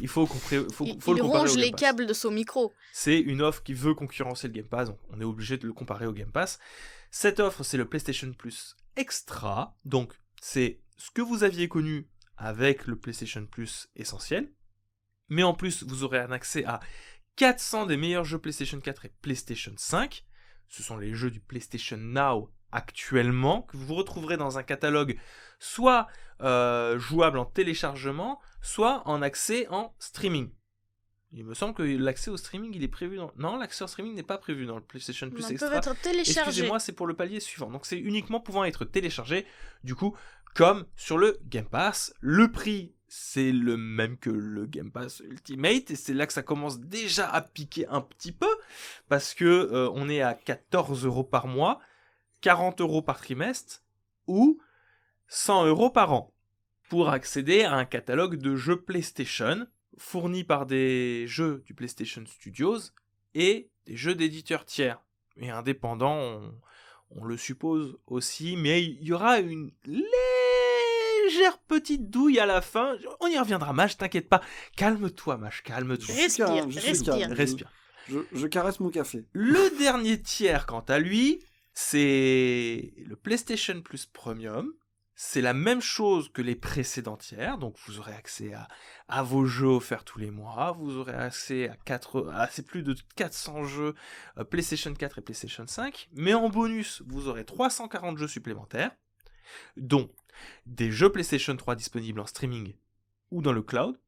Il faut le comparer Il au ronge les Game Pass. câbles de son micro. C'est une offre qui veut concurrencer le Game Pass, donc on est obligé de le comparer au Game Pass. Cette offre, c'est le PlayStation Plus Extra, donc c'est ce que vous aviez connu avec le PlayStation Plus Essentiel, mais en plus, vous aurez un accès à 400 des meilleurs jeux PlayStation 4 et PlayStation 5. Ce sont les jeux du PlayStation Now actuellement, que vous retrouverez dans un catalogue soit jouable en téléchargement, soit en accès en streaming. Il me semble que l'accès au streaming, il est prévu dans... Non, l'accès au streaming n'est pas prévu dans le PlayStation Plus Ils Extra. peuvent être téléchargés. Excusez-moi, c'est pour le palier suivant. Donc c'est uniquement pouvant être téléchargé, du coup, comme sur le Game Pass. Le prix, c'est le même que le Game Pass Ultimate, et c'est là que ça commence déjà à piquer un petit peu, parce que on est à 14€ par mois, 40€ par trimestre, ou 100€ par an, pour accéder à un catalogue de jeux PlayStation, fournis par des jeux du PlayStation Studios, et des jeux d'éditeurs tiers et indépendants, on le suppose aussi, mais il y aura une légère petite douille à la fin. On y reviendra, Mage, t'inquiète pas. Calme-toi, Mage, calme-toi. Respire. Je caresse mon café. Le dernier tiers, quant à lui, c'est le PlayStation Plus Premium. C'est la même chose que les précédents tiers, donc vous aurez accès à vos jeux offerts tous les mois, vous aurez accès à c'est plus de 400 jeux PlayStation 4 et PlayStation 5, mais en bonus, vous aurez 340 jeux supplémentaires, dont des jeux PlayStation 3 disponibles en streaming ou dans le cloud,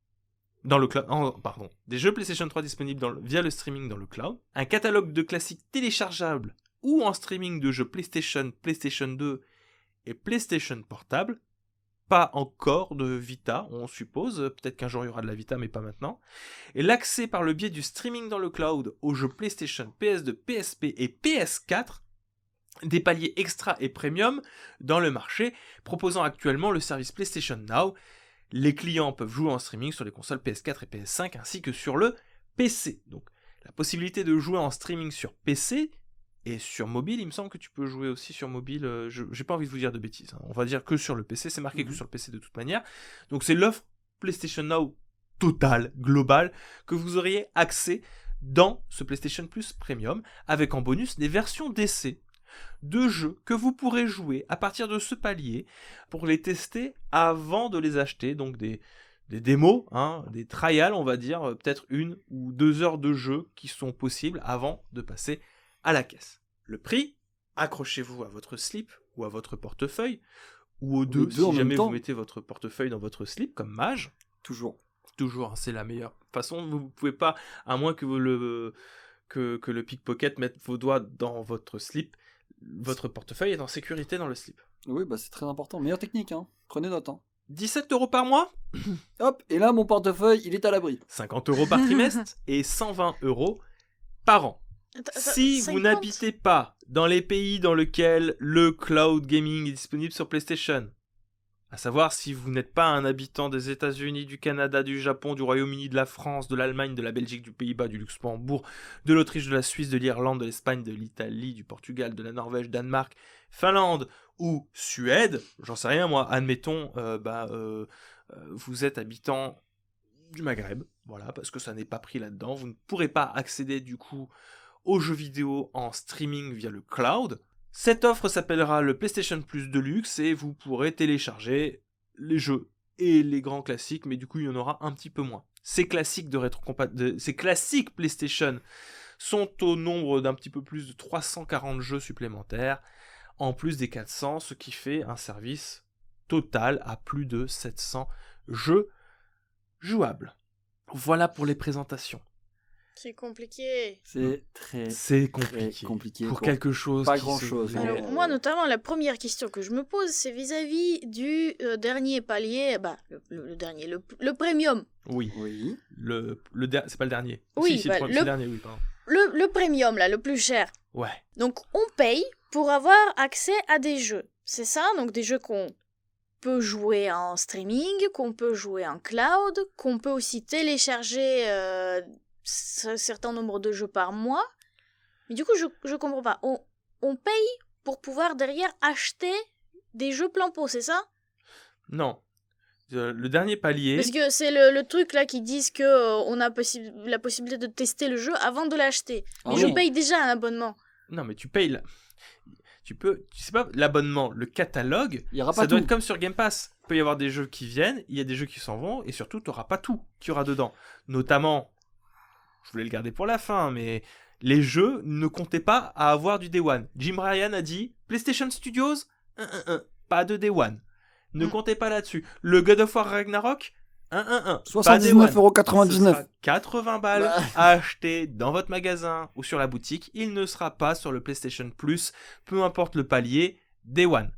des jeux PlayStation 3 disponibles via le streaming dans le cloud, un catalogue de classiques téléchargeables ou en streaming de jeux PlayStation, PlayStation 2 et PlayStation Portable, pas encore de Vita, on suppose, peut-être qu'un jour il y aura de la Vita, mais pas maintenant, et l'accès par le biais du streaming dans le cloud aux jeux PlayStation, PS2, PSP et PS4, des paliers extra et premium dans le marché, proposant actuellement le service PlayStation Now. Les clients peuvent jouer en streaming sur les consoles PS4 et PS5 ainsi que sur le PC. Donc la possibilité de jouer en streaming sur PC et sur mobile, il me semble que tu peux jouer aussi sur mobile, j'ai pas envie de vous dire de bêtises, hein. On va dire que sur le PC, c'est marqué que sur le PC de toute manière. Donc c'est l'offre PlayStation Now totale, globale, que vous auriez accès dans ce PlayStation Plus Premium, avec en bonus des versions d'essai de jeux que vous pourrez jouer à partir de ce palier pour les tester avant de les acheter, donc des démos, hein, des trials, on va dire, peut-être 1 ou 2 heures de jeu qui sont possibles avant de passer à la caisse. Le prix, accrochez-vous à votre slip ou à votre portefeuille, ou aux deux si jamais vous mettez votre portefeuille dans votre slip, comme Mage. Toujours, hein, c'est la meilleure façon. Vous ne pouvez pas, à moins que le pickpocket mette vos doigts dans votre slip, votre portefeuille est en sécurité dans le slip. Oui, bah c'est très important. Meilleure technique, hein. Prenez note. 17 € par mois. Hop, et là mon portefeuille, il est à l'abri. 50 € par trimestre et 120 € par an. Si vous n'habitez pas dans les pays dans lesquels le cloud gaming est disponible sur PlayStation, à savoir si vous n'êtes pas un habitant des États-Unis, du Canada, du Japon, du Royaume-Uni, de la France, de l'Allemagne, de la Belgique, du Pays-Bas, du Luxembourg, de l'Autriche, de la Suisse, de l'Irlande, de l'Espagne, de l'Italie, du Portugal, de la Norvège, Danemark, Finlande ou Suède, j'en sais rien moi, admettons, vous êtes habitant du Maghreb, voilà, parce que ça n'est pas pris là-dedans, vous ne pourrez pas accéder du coup aux jeux vidéo en streaming via le cloud. Cette offre s'appellera le PlayStation Plus Deluxe et vous pourrez télécharger les jeux et les grands classiques, mais du coup il y en aura un petit peu moins. Ces classiques ces classiques PlayStation sont au nombre d'un petit peu plus de 340 jeux supplémentaires, en plus des 400, ce qui fait un service total à plus de 700 jeux jouables. Voilà pour les présentations. C'est compliqué. C'est compliqué. Pour quelque chose. Pas grand-chose. Alors, moi, notamment, la première question que je me pose, c'est vis-à-vis du dernier palier, le premium. Oui. C'est pas le dernier. Oui, si, c'est le dernier, oui, pardon. Le premium, là, le plus cher. Ouais. Donc, on paye pour avoir accès à des jeux. C'est ça? Donc, des jeux qu'on peut jouer en streaming, qu'on peut jouer en cloud, qu'on peut aussi télécharger un certain nombre de jeux par mois. Mais du coup, je comprends pas. On paye pour pouvoir derrière acheter des jeux plein pot, c'est ça? Non. Le dernier palier... Parce que c'est le truc là qui disent que on a la possibilité de tester le jeu avant de l'acheter. Mais je paye déjà un abonnement. Non, mais tu payes... Tu sais pas, l'abonnement, le catalogue, ça doit être comme sur Game Pass. Il peut y avoir des jeux qui viennent, il y a des jeux qui s'en vont, et surtout, tu n'auras pas tout qu'il y aura dedans. Notamment, je voulais le garder pour la fin, mais les jeux ne comptaient pas à avoir du Day One. Jim Ryan a dit, PlayStation Studios, pas de Day One. Ne comptez pas là-dessus. Le God of War Ragnarok, 79,99 €. 80 balles à acheter dans votre magasin ou sur la boutique. Il ne sera pas sur le PlayStation Plus, peu importe le palier, Day One.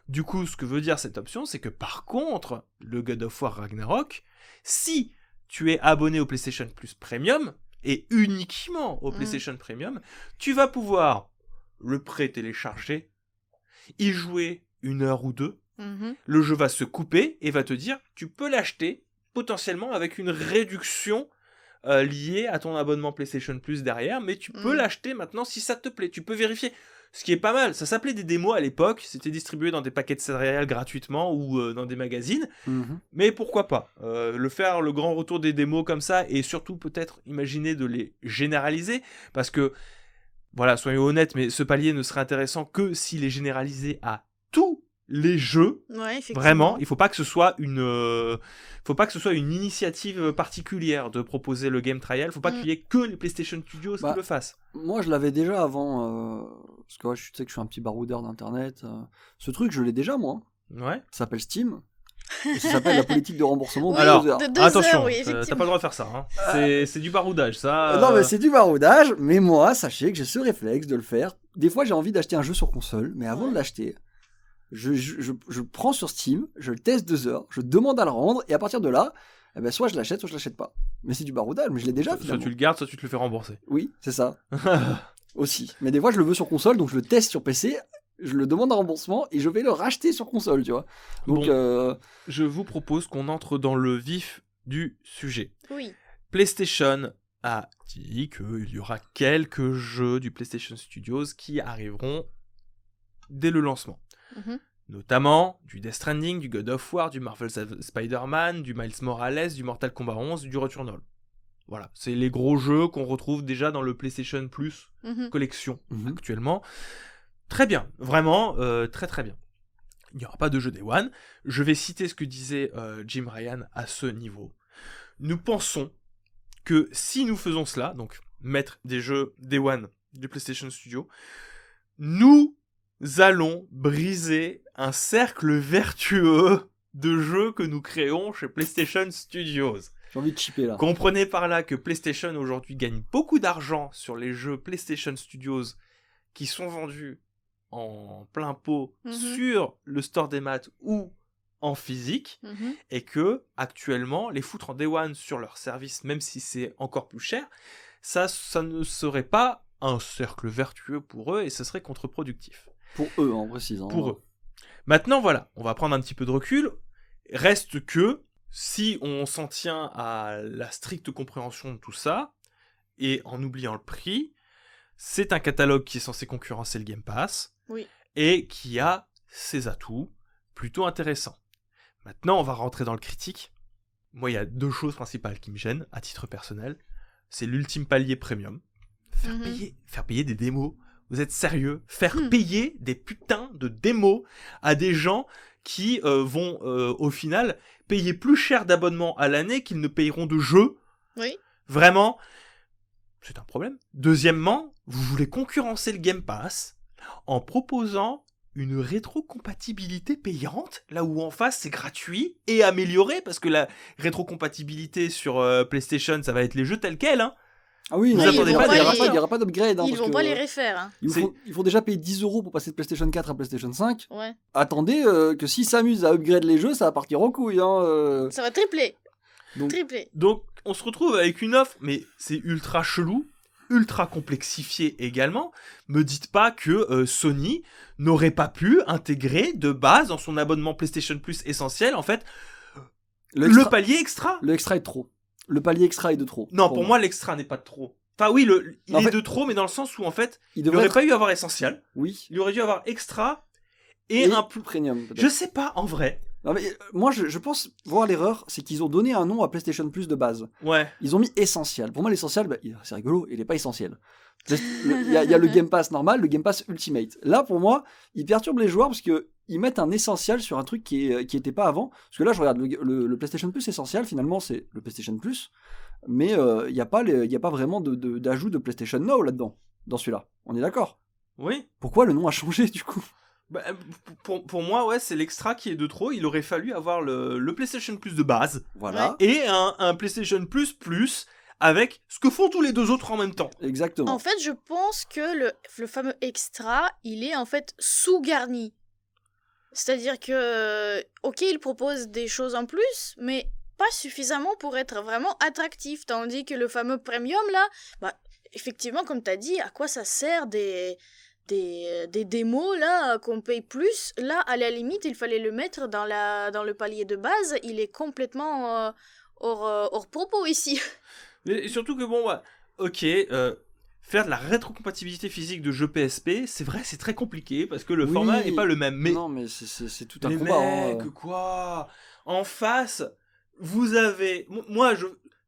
Du coup, ce que veut dire cette option, c'est que par contre, le God of War Ragnarok, si tu es abonné au PlayStation Plus Premium, et uniquement au PlayStation Premium, tu vas pouvoir le pré-télécharger, y jouer 1 heure ou 2, le jeu va se couper et va te dire, tu peux l'acheter potentiellement avec une réduction lié à ton abonnement PlayStation Plus derrière, mais tu peux Mm. l'acheter maintenant si ça te plaît. Tu peux vérifier. Ce qui est pas mal, ça s'appelait des démos à l'époque, c'était distribué dans des paquets de céréales gratuitement ou dans des magazines, mais pourquoi pas le grand retour des démos comme ça, et surtout peut-être imaginer de les généraliser, parce que, voilà, soyons honnêtes, mais ce palier ne serait intéressant que s'il est généralisé à tous les jeux. Ouais, effectivement. Vraiment, il faut pas que ce soit une initiative particulière de proposer le game trial. Faut pas qu'il y ait que les PlayStation Studios qui le fassent. Moi, je l'avais déjà avant, parce que tu sais que je suis un petit baroudeur d'internet. Ce truc, je l'ai déjà moi. Ouais. Ça s'appelle Steam. Et ça s'appelle la politique de remboursement. Oui, Alors, de 2 attention, heures, oui, t'as pas effectivement. le droit de faire ça. Hein. C'est du baroudage, ça. Non, mais c'est du baroudage. Mais moi, sachez que j'ai ce réflexe de le faire. Des fois, j'ai envie d'acheter un jeu sur console, mais avant de l'acheter, je prends sur Steam, je le teste 2 heures, je demande à le rendre, et à partir de là, eh ben, soit je l'achète, soit je l'achète pas. Mais c'est du baroudage, mais je l'ai déjà Soit finalement. tu le gardes, soit tu te le fais rembourser. Oui, c'est ça. Aussi. Mais des fois, je le veux sur console, donc je le teste sur PC, je le demande un remboursement, et je vais le racheter sur console, tu vois. Donc, je vous propose qu'on entre dans le vif du sujet. Oui. PlayStation a dit qu'il y aura quelques jeux du PlayStation Studios qui arriveront dès le lancement. Notamment du Death Stranding, du God of War, du Marvel Spider-Man, du Miles Morales, du Mortal Kombat 11, du Returnal. Voilà, c'est les gros jeux qu'on retrouve déjà dans le PlayStation Plus collection actuellement. Très bien, vraiment très très bien. Il n'y aura pas de jeu Day One. Je vais citer ce que disait Jim Ryan à ce niveau. Nous pensons que si nous faisons cela, donc mettre des jeux Day One du PlayStation Studio, nous allons briser un cercle vertueux de jeux que nous créons chez PlayStation Studios. J'ai envie de chipper là. Comprenez par là que PlayStation aujourd'hui gagne beaucoup d'argent sur les jeux PlayStation Studios qui sont vendus en plein pot sur le store des maths ou en physique, et que actuellement les foutre en Day One sur leur service, même si c'est encore plus cher, ça ne serait pas un cercle vertueux pour eux et ce serait contre-productif. Pour eux, en précisant. Pour eux. Maintenant, voilà, on va prendre un petit peu de recul. Reste que, si on s'en tient à la stricte compréhension de tout ça, et en oubliant le prix, c'est un catalogue qui est censé concurrencer le Game Pass, et qui a ses atouts plutôt intéressants. Maintenant, on va rentrer dans le critique. Moi, il y a 2 choses principales qui me gênent, à titre personnel. C'est l'ultime palier premium. Faire payer des démos. Vous êtes sérieux? Faire payer des putains de démos à des gens qui vont, au final, payer plus cher d'abonnement à l'année qu'ils ne payeront de jeux. Oui. Vraiment, c'est un problème. Deuxièmement, vous voulez concurrencer le Game Pass en proposant une rétrocompatibilité payante, là où en face c'est gratuit et amélioré, parce que la rétrocompatibilité sur PlayStation, ça va être les jeux tels quels, hein. Ah oui, Vous attendez pas il n'y aura pas d'upgrade. Ils vont pas les refaire. Hein. Ils font déjà payer 10 € pour passer de PlayStation 4 à PlayStation 5. Ouais. Attendez que s'ils s'amusent à upgrade les jeux, ça va partir en couille. Hein. Ça va tripler. Donc, Donc, on se retrouve avec une offre, mais c'est ultra chelou, ultra complexifié également. Me dites pas que Sony n'aurait pas pu intégrer de base dans son abonnement PlayStation Plus essentiel, en fait, le palier extra. Le extra est de trop. Le palier extra est de trop. Non, pour moi, l'extra n'est pas de trop. Enfin oui, il est de trop, mais dans le sens où, en fait, il n'aurait pas eu à avoir essentiel. Oui. Il aurait dû avoir extra et un plus premium. Peut-être. Je sais pas, en vrai. Non, mais moi, je pense voir l'erreur, c'est qu'ils ont donné un nom à PlayStation Plus de base. Ouais. Ils ont mis essentiel. Pour moi, l'essentiel, c'est rigolo, il n'est pas essentiel. Il y a le Game Pass normal, le Game Pass Ultimate. Là, pour moi, ils perturbent les joueurs parce qu'ils mettent un essentiel sur un truc qui était pas avant. Parce que là, je regarde le PlayStation Plus essentiel, finalement, c'est le PlayStation Plus. Mais il n'y a pas vraiment d'ajout de PlayStation Now là-dedans, dans celui-là. On est d'accord? Oui. Pourquoi le nom a changé, du coup? Pour moi, ouais, c'est l'extra qui est de trop. Il aurait fallu avoir le PlayStation Plus de base. Voilà. Et un PlayStation Plus avec ce que font tous les 2 autres en même temps. Exactement. En fait, je pense que le fameux extra, il est en fait sous-garni. C'est-à-dire que, ok, il propose des choses en plus, mais pas suffisamment pour être vraiment attractif. Tandis que le fameux premium, là, effectivement, comme tu as dit, à quoi ça sert des démos, là, qu'on paye plus? Là, à la limite, il fallait le mettre dans le palier de base. Il est complètement hors propos ici. Et surtout que bon, ouais, ok, faire de la rétrocompatibilité physique de jeux PSP, c'est vrai, c'est très compliqué parce que le format est pas le même. Mais non, mais c'est tout un les combat. mecs, quoi, en face, vous avez, moi,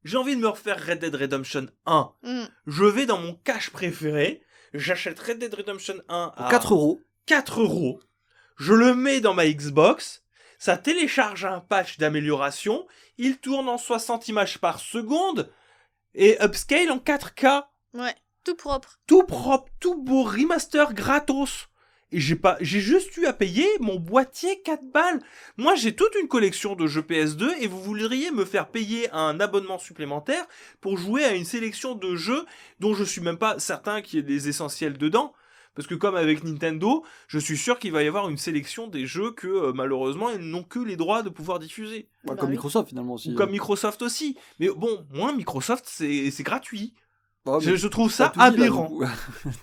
j'ai envie de me refaire Red Dead Redemption 1. Je vais dans mon cache préféré, j'achète Red Dead Redemption 1 à 4€. 4€. Je le mets dans ma Xbox, ça télécharge un patch d'amélioration, il tourne en 60 images par seconde et upscale en 4K. Ouais, tout propre. Tout propre, tout beau, remaster gratos. Et j'ai juste eu à payer mon boîtier 4 balles. Moi, j'ai toute une collection de jeux PS2 et vous voudriez me faire payer un abonnement supplémentaire pour jouer à une sélection de jeux dont je suis même pas certain qu'il y ait des essentiels dedans. Parce que comme avec Nintendo, je suis sûr qu'il va y avoir une sélection des jeux que malheureusement ils n'ont que les droits de pouvoir diffuser. Bah, comme Microsoft finalement aussi. Ou comme Microsoft aussi. Mais bon, moi Microsoft c'est gratuit. Bah, Je trouve ça aberrant.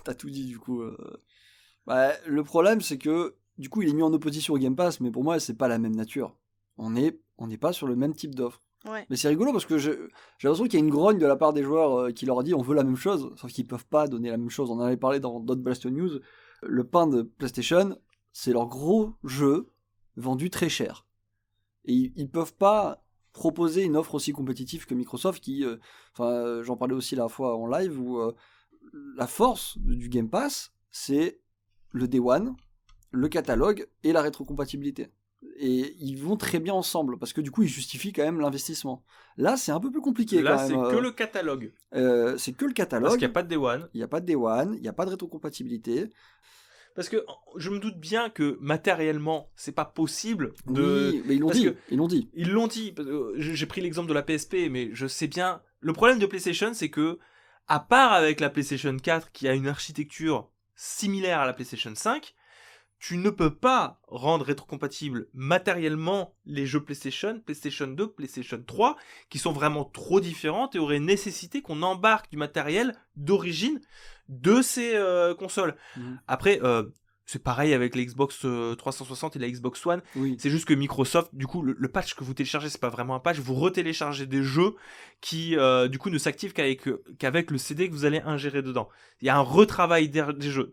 T'as tout dit du coup. Bah, le problème c'est que du coup il est mis en opposition au Game Pass, mais pour moi c'est pas la même nature. On n'est pas sur le même type d'offre. Ouais. Mais c'est rigolo parce que j'ai l'impression qu'il y a une grogne de la part des joueurs qui leur dit on veut la même chose, sauf qu'ils peuvent pas donner la même chose. On en avait parlé dans d'autres Blast News. Le pain de PlayStation, c'est leur gros jeu vendu très cher. Et ils peuvent pas proposer une offre aussi compétitive que Microsoft qui, j'en parlais aussi la fois en live, où la force du Game Pass, c'est le Day One, le catalogue et la rétrocompatibilité. Et ils vont très bien ensemble, parce que du coup, ils justifient quand même l'investissement. Là, c'est un peu plus compliqué Là, quand même. c'est que le catalogue. C'est que le catalogue. Parce qu'il n'y a pas de Day One. Il n'y a pas de Day One, il n'y a pas de rétrocompatibilité. Parce que je me doute bien que matériellement, c'est pas possible de... Oui, mais ils l'ont dit. Ils l'ont dit. J'ai pris l'exemple de la PSP, mais je sais bien... Le problème de PlayStation, c'est que, à part avec la PlayStation 4, qui a une architecture similaire à la PlayStation 5, tu ne peux pas rendre rétrocompatible matériellement les jeux PlayStation 2, PlayStation 3, qui sont vraiment trop différentes et auraient nécessité qu'on embarque du matériel d'origine de ces consoles. Après, c'est pareil avec la Xbox 360 et la Xbox One. Oui. C'est juste que Microsoft, du coup, le patch que vous téléchargez, c'est pas vraiment un patch. Vous retéléchargez des jeux qui, du coup, ne s'activent qu'avec le CD que vous allez ingérer dedans. Il y a un retravail des jeux.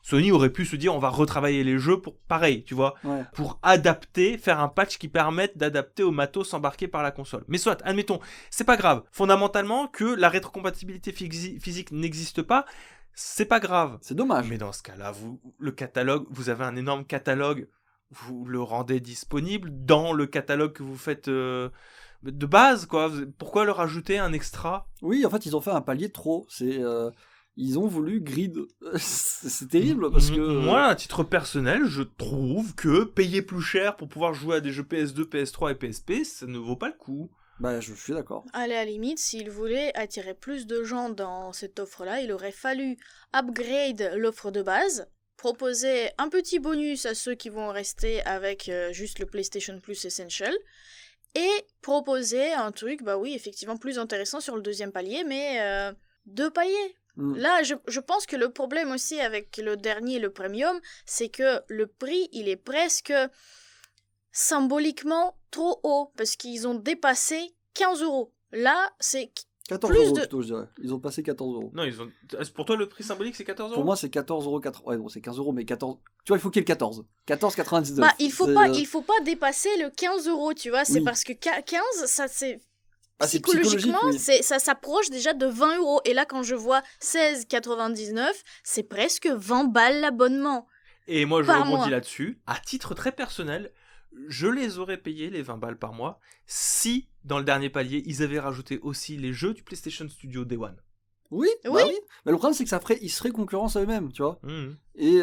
Sony aurait pu se dire on va retravailler les jeux pour pareil, tu vois, pour adapter, faire un patch qui permette d'adapter au matos embarqué par la console. Mais soit, admettons, c'est pas grave. Fondamentalement, que la rétrocompatibilité physique n'existe pas, c'est pas grave. C'est dommage. Mais dans ce cas-là, le catalogue, vous avez un énorme catalogue, vous le rendez disponible dans le catalogue que vous faites de base, quoi. Pourquoi leur ajouter un extra ? Oui, en fait, ils ont fait un palier de trop. Ils ont voulu grid. C'est terrible parce que... Moi, à titre personnel, je trouve que payer plus cher pour pouvoir jouer à des jeux PS2, PS3 et PSP, ça ne vaut pas le coup. Bah, je suis d'accord. Allez, à la limite, s'ils voulaient attirer plus de gens dans cette offre-là, il aurait fallu upgrade l'offre de base, proposer un petit bonus à ceux qui vont rester avec juste le PlayStation Plus Essential, et proposer un truc, bah oui, effectivement, plus intéressant sur le deuxième palier, mais 2 paliers. Là, je pense que le problème aussi avec le dernier, le premium, c'est que le prix, il est presque symboliquement trop haut, parce qu'ils ont dépassé 15€. Là, c'est 14€ plutôt, je dirais. Ils ont passé 14€. Non, pour toi, le prix symbolique, c'est 14€? Pour moi, c'est 14,80€. Ouais, bon, c'est 15€, mais 14... Tu vois, il faut qu'il y ait le 14. 14,99. Bah, il faut pas dépasser le 15€, tu vois. C'est parce que 15, ça, c'est... Psychologiquement, oui. Ça s'approche déjà de 20€. Et là, quand je vois 16,99€, c'est presque 20 balles l'abonnement. Et moi, je rebondis là-dessus. À titre très personnel, je les aurais payés, les 20 balles par mois, si, dans le dernier palier, ils avaient rajouté aussi les jeux du PlayStation Studio Day One. Oui, bah oui. Mais le problème, c'est que ils seraient concurrence à eux-mêmes, tu vois. Et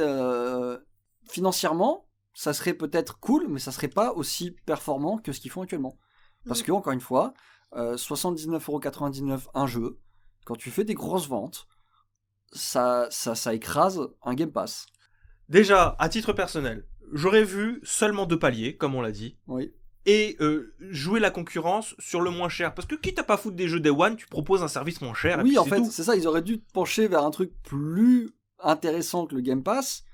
financièrement, ça serait peut-être cool, mais ça serait pas aussi performant que ce qu'ils font actuellement. Parce que, encore une fois... 79,99€ un jeu, quand tu fais des grosses ventes, ça écrase un Game Pass. Déjà, à titre personnel, j'aurais vu seulement 2 paliers, comme on l'a dit, et jouer la concurrence sur le moins cher. Parce que quitte à pas foutre des jeux Day One, tu proposes un service moins cher. Oui, en fait, c'est ça, ils auraient dû pencher vers un truc plus intéressant que le Game Pass,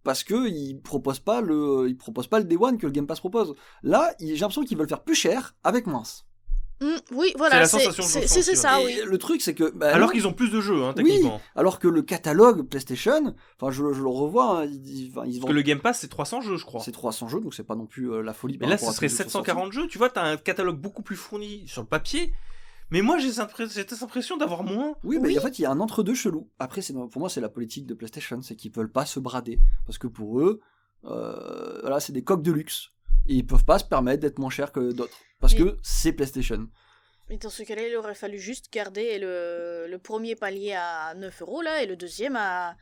parce qu'ils proposent pas le Day One que le Game Pass propose. Là, j'ai l'impression qu'ils veulent faire plus cher avec moins. Oui, voilà, C'est la sensation que je ressens c'est aussi, ça, Et oui. le truc, c'est que... Alors non. qu'ils ont plus de jeux, hein, Oui, techniquement. alors que le catalogue PlayStation, enfin je le revois, hein, ils Parce vendent... que le Game Pass, c'est 300 jeux, je crois. C'est 300 jeux, donc c'est pas non plus la folie Mais par là, rapport ce à serait tous les jeux qui sont sortis. 740 jeux. Tu vois, t'as un catalogue beaucoup plus fourni sur le papier. Mais moi, j'ai cette impression d'avoir moins. Oui, mais en fait, il y a un entre-deux chelou. Après, pour moi, c'est la politique de PlayStation, c'est qu'ils veulent pas se brader. Parce que pour eux, voilà, c'est des coques de luxe. Et ils peuvent pas se permettre d'être moins chers que d'autres. Parce que c'est PlayStation. Et dans ce cas-là, il aurait fallu juste garder le premier palier à 9€ là, et le deuxième à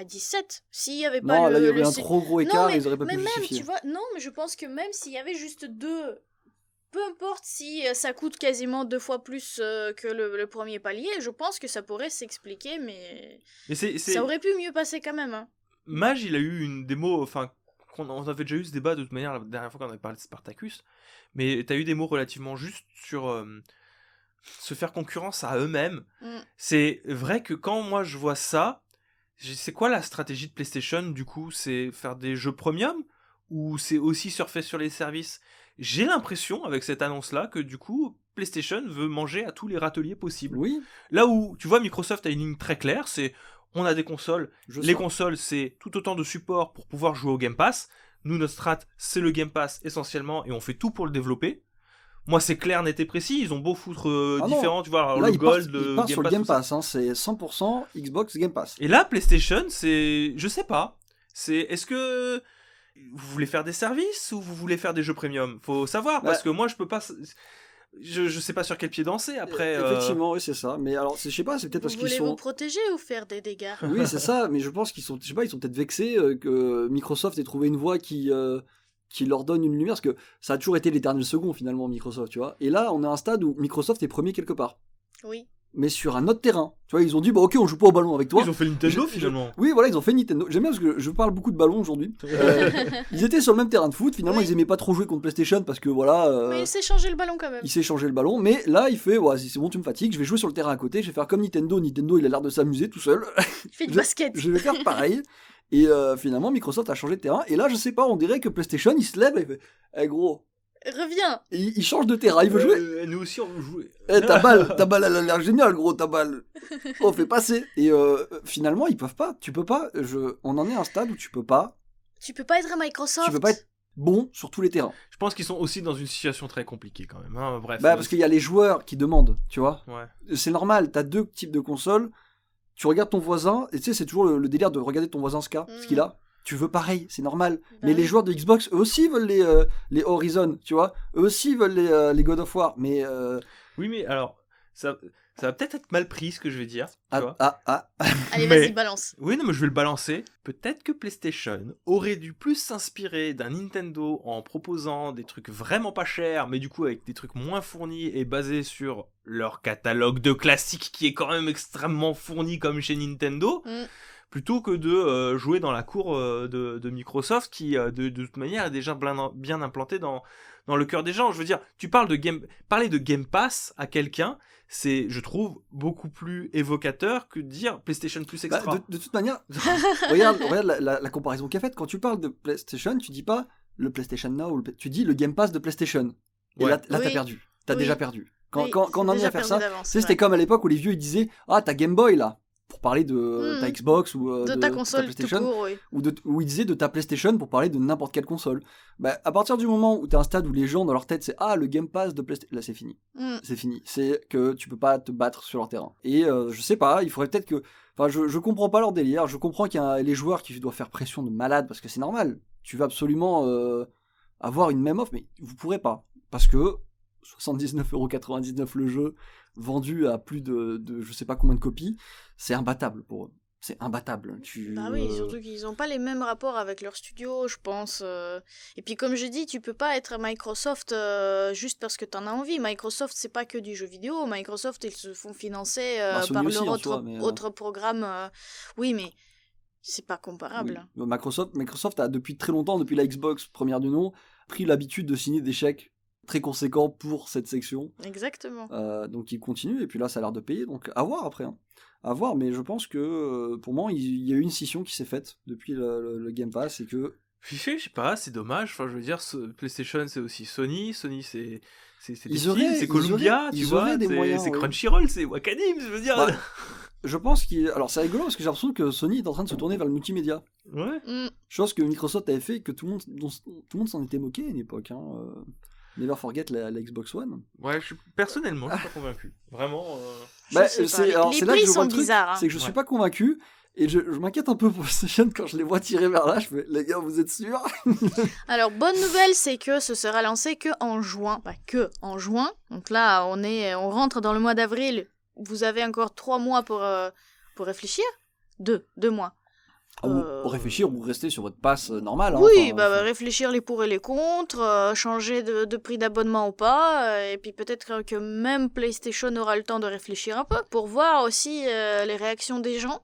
17. S'il y avait pas Non, là, il y le aurait un trop gros écart et ils auraient pas pu mais le même, justifier. tu vois, non, mais je pense que même s'il y avait juste deux, peu importe si ça coûte quasiment 2 fois plus que le premier palier, je pense que ça pourrait s'expliquer, mais ça aurait pu mieux passer quand même. Hein. Mage, il a eu une démo, enfin, on avait déjà eu ce débat de toute manière la dernière fois qu'on avait parlé de Spartacus, mais t'as eu des mots relativement justes sur se faire concurrence à eux-mêmes. C'est vrai que quand moi je vois ça, c'est quoi la stratégie de PlayStation du coup? C'est faire des jeux premium ou c'est aussi surfer sur les services? J'ai l'impression avec cette annonce-là que du coup PlayStation veut manger à tous les râteliers possibles. Oui. Là où tu vois Microsoft a une ligne très claire, c'est on a des consoles, Les consoles c'est tout autant de support pour pouvoir jouer au Game Pass. Nous notre strat c'est le Game Pass essentiellement et on fait tout pour le développer. Moi, c'est clair, net et précis. Ils ont beau foutre différents, tu vois, alors, là, le ils Gold, partent sur le Game tout ça. Pass, hein, c'est 100% Xbox Game Pass. Et là, PlayStation, c'est... Je sais pas. Est-ce que vous voulez faire des services ou vous voulez faire des jeux premium? Faut savoir, parce que moi, je peux pas... Je sais pas sur quel pied danser, après... Effectivement, oui, c'est ça. Mais alors, je sais pas, c'est peut-être parce qu'ils sont... Vous voulez vous protéger ou faire des dégâts? Oui, c'est ça, mais je pense qu'ils sont... Je sais pas, ils sont peut-être vexés que Microsoft ait trouvé une voie qui leur donne une lumière, parce que ça a toujours été l'éternel second finalement Microsoft, tu vois. Et là, on est à un stade où Microsoft est premier quelque part. Oui. Mais sur un autre terrain. Tu vois, ils ont dit, bah ok, on joue pas au ballon avec toi. Ils ont fait Nintendo finalement. Oui, voilà, ils ont fait Nintendo. J'aime bien parce que je parle beaucoup de ballon aujourd'hui. Ils étaient sur le même terrain de foot, finalement ils aimaient pas trop jouer contre PlayStation parce que voilà... Mais il s'est changé le ballon quand même. Il s'est changé le ballon, mais là il fait, ouais, c'est bon, tu me fatigues, je vais jouer sur le terrain à côté, je vais faire comme Nintendo. Nintendo, il a l'air de s'amuser tout seul. Il fait du basket. Je vais faire pareil. Et finalement, Microsoft a changé de terrain. Et là, je sais pas, on dirait que PlayStation, il se lève et il fait, eh gros, reviens. Et il change de terrain, il veut jouer. Nous aussi, on veut jouer. Eh, ta balle, elle a l'air géniale, gros, ta balle. On fait passer. Et finalement, ils peuvent pas. Tu peux pas. On en est à un stade où tu peux pas. Tu peux pas être à Microsoft. Tu peux pas être bon sur tous les terrains. Je pense qu'ils sont aussi dans une situation très compliquée quand même. Hein. Bref. Bah, parce qu'il y a les joueurs qui demandent, tu vois. Ouais. C'est normal, t'as deux types de consoles. Tu regardes ton voisin, et tu sais, c'est toujours le délire de regarder ton voisin ce qu'il a. Tu veux pareil, c'est normal. Mais les joueurs de Xbox, eux aussi veulent les Horizon, tu vois. Eux aussi veulent les God of War. Mais oui, mais alors, ça va peut-être être mal pris ce que je vais dire. Tu vois. Allez, vas-y, balance. Oui, non, mais je vais le balancer. Peut-être que PlayStation aurait dû plus s'inspirer d'un Nintendo en proposant des trucs vraiment pas chers, mais du coup avec des trucs moins fournis et basés sur leur catalogue de classiques qui est quand même extrêmement fourni comme chez Nintendo. Plutôt que de jouer dans la cour de Microsoft qui, de toute manière, est déjà bien implanté dans le cœur des gens. Je veux dire, tu parler de Game Pass à quelqu'un, c'est, je trouve, beaucoup plus évocateur que de dire PlayStation Plus Extra. Bah, de toute manière, regarde la comparaison qui est faite. Quand tu parles de PlayStation, tu dis pas le PlayStation Now, tu dis le Game Pass de PlayStation. Et là, t'as perdu. T'as déjà perdu. Quand on en est à faire ça, c'était comme à l'époque où les vieux ils disaient ah, ta Game Boy là. Pour parler de ta Xbox ou de ta console, ta PlayStation, tout court, oui. ou il disait de ta PlayStation pour parler de n'importe quelle console. Bah, à partir du moment où tu as un stade où les gens dans leur tête c'est le Game Pass de PlayStation, là c'est fini. C'est fini. C'est que tu peux pas te battre sur leur terrain. Et je sais pas, il faudrait peut-être que. Enfin, je comprends pas leur délire. Je comprends qu'il y a les joueurs qui doivent faire pression de malade parce que c'est normal. Tu veux absolument avoir une même offre, mais vous pourrez pas. Parce que 79,99€ le jeu, vendu à plus de je sais pas combien de copies, c'est imbattable pour eux. C'est imbattable. Bah oui, surtout qu'ils n'ont pas les mêmes rapports avec leur studio, je pense. Et puis comme je dis, tu peux pas être Microsoft juste parce que t'en as envie. Microsoft, c'est pas que du jeu vidéo. Microsoft, ils se font financer par leur autre programme. Oui, mais c'est pas comparable. Oui. Microsoft a depuis très longtemps, depuis la Xbox première du nom, pris l'habitude de signer des chèques très conséquent pour cette section. Exactement. Donc il continue et puis là ça a l'air de payer, donc à voir après. À voir, mais je pense que pour moi il y a eu une scission qui s'est faite depuis le Game Pass et que Je sais pas, c'est dommage. Enfin, je veux dire, PlayStation, c'est aussi Sony. Sony, c'est des Ils films, auraient- c'est ils Columbia, auraient- tu ils vois. auraient des moyens, C'est oui. Crunchyroll, c'est Wakanim, je veux dire. Bah, je pense alors c'est rigolo parce que j'ai l'impression que Sony est en train de se tourner vers le multimédia. Ouais. Chose que Microsoft avait fait et que tout le monde s'en était moqué à une époque. Hein. Never forget la Xbox One. Ouais, personnellement, je suis pas convaincu. Vraiment. Je Bah, sais pas, c'est les là que prix je vois sont le truc, bizarres. Hein. c'est que je suis Ouais. pas convaincu et je m'inquiète un peu pour PlayStation quand je les vois tirer vers là. Je fais, les gars, vous êtes sûrs? Alors, bonne nouvelle, c'est que ce sera lancé que en juin. Pas que en juin. Donc là, on rentre dans le mois d'avril. Vous avez encore 3 mois pour réfléchir. 2 mois. Pour réfléchir ou rester sur votre passe normale. Hein, Oui, enfin, réfléchir les pour et les contre, changer de prix d'abonnement ou pas, et puis peut-être que même PlayStation aura le temps de réfléchir un peu pour voir aussi les réactions des gens.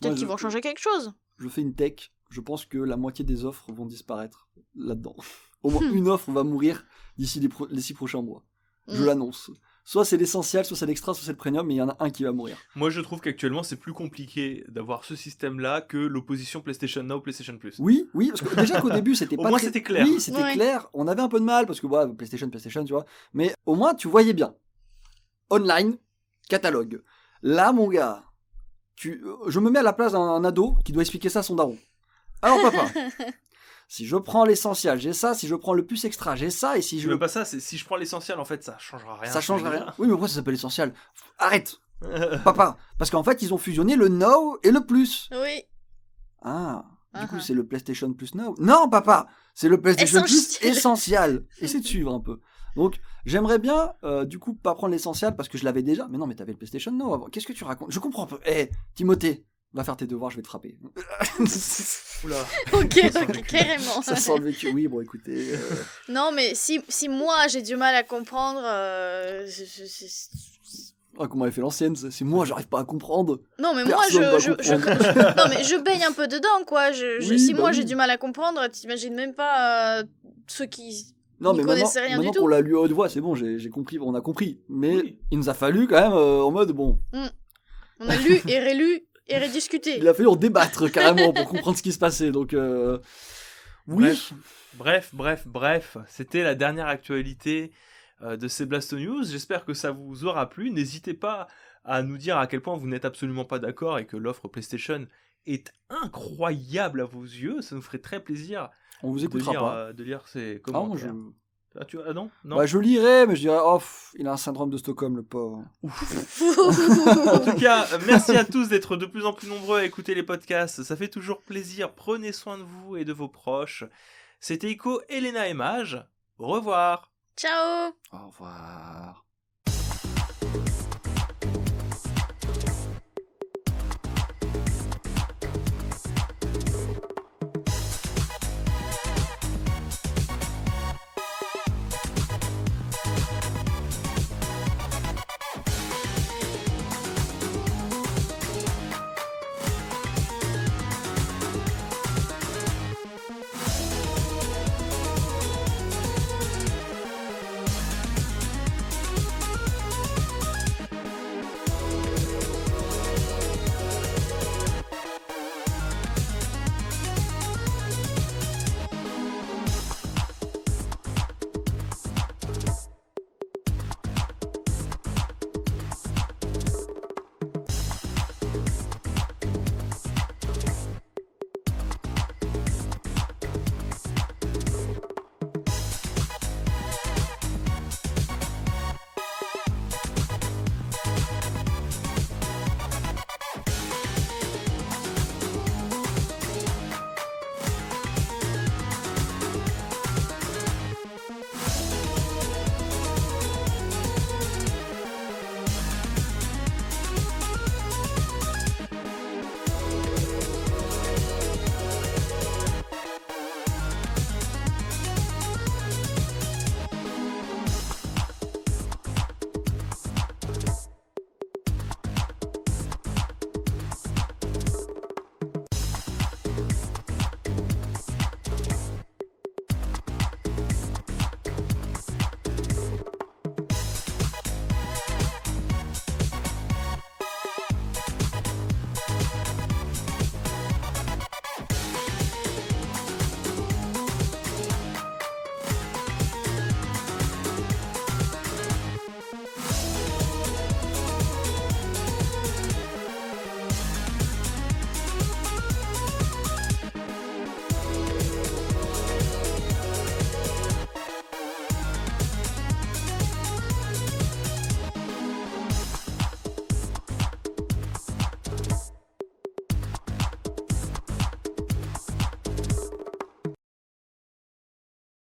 Peut-être Moi, qu'ils vont changer quelque chose. je fais une tech. Je pense que la moitié des offres vont disparaître là-dedans. Au moins une offre va mourir d'ici les 6 prochains mois. Je l'annonce. Soit c'est l'essentiel, soit c'est l'extra, soit c'est le premium, mais il y en a un qui va mourir. Moi, je trouve qu'actuellement, c'est plus compliqué d'avoir ce système-là que l'opposition PlayStation Now, PlayStation Plus. Oui, parce que déjà qu'au début c'était Au pas moins, très... c'était clair. Oui, c'était clair. On avait un peu de mal parce que PlayStation, tu vois. Mais au moins tu voyais bien. Online, catalogue. Là, mon gars, je me mets à la place d'un ado qui doit expliquer ça à son daron. Alors papa, si je prends l'essentiel, j'ai ça. Si je prends le plus extra, j'ai ça. Et si Je veux pas ça, si je prends l'essentiel, en fait, ça changera rien. ça changera rien. Oui, mais pourquoi ça s'appelle essentiel? Arrête, papa. Parce qu'en fait, ils ont fusionné le Now et le Plus. Oui. Ah, du coup, Uh-huh. c'est le PlayStation Plus Now. Non, papa, c'est le PlayStation Plus Essentiel. Essentiel. Essaie de suivre un peu. Donc, j'aimerais bien, du coup, pas prendre l'essentiel parce que je l'avais déjà. Mais non, mais t'avais le PlayStation Now avant. Qu'est-ce que tu racontes? Je comprends pas. Timothée, va faire tes devoirs, je vais te frapper. Oula. Ok, carrément. Ça sent le vécu. Oui, bon, écoutez. Non, mais si moi j'ai du mal à comprendre, Comment elle fait l'ancienne? C'est moi, j'arrive pas à comprendre. non, mais Personne va comprendre. non, mais je baigne un peu dedans, quoi. Oui, si bah moi oui. j'ai du mal à comprendre, t'imagines même pas ceux qui Non, n'y mais connaissaient rien du maintenant tout. qu'on l'a lu à haute voix, c'est bon, j'ai compris, on a compris. Mais Oui. il nous a fallu quand même, en mode, bon, On a lu et rélu et rediscuté. il a fallu en débattre carrément pour comprendre ce qui se passait. Donc, oui. Bref. C'était la dernière actualité de ces Blasto News. J'espère que ça vous aura plu. N'hésitez pas à nous dire à quel point vous n'êtes absolument pas d'accord et que l'offre PlayStation est incroyable à vos yeux. Ça nous ferait très plaisir On vous écoutera pas. de lire ces Ah, moi, commentaires. Non Bah, je lirai, mais je dirais, il a un syndrome de Stockholm, le pauvre. En tout cas, merci à tous d'être de plus en plus nombreux à écouter les podcasts. Ça fait toujours plaisir. Prenez soin de vous et de vos proches. C'était Ico, Elena et Mage. Au revoir. Ciao. Au revoir.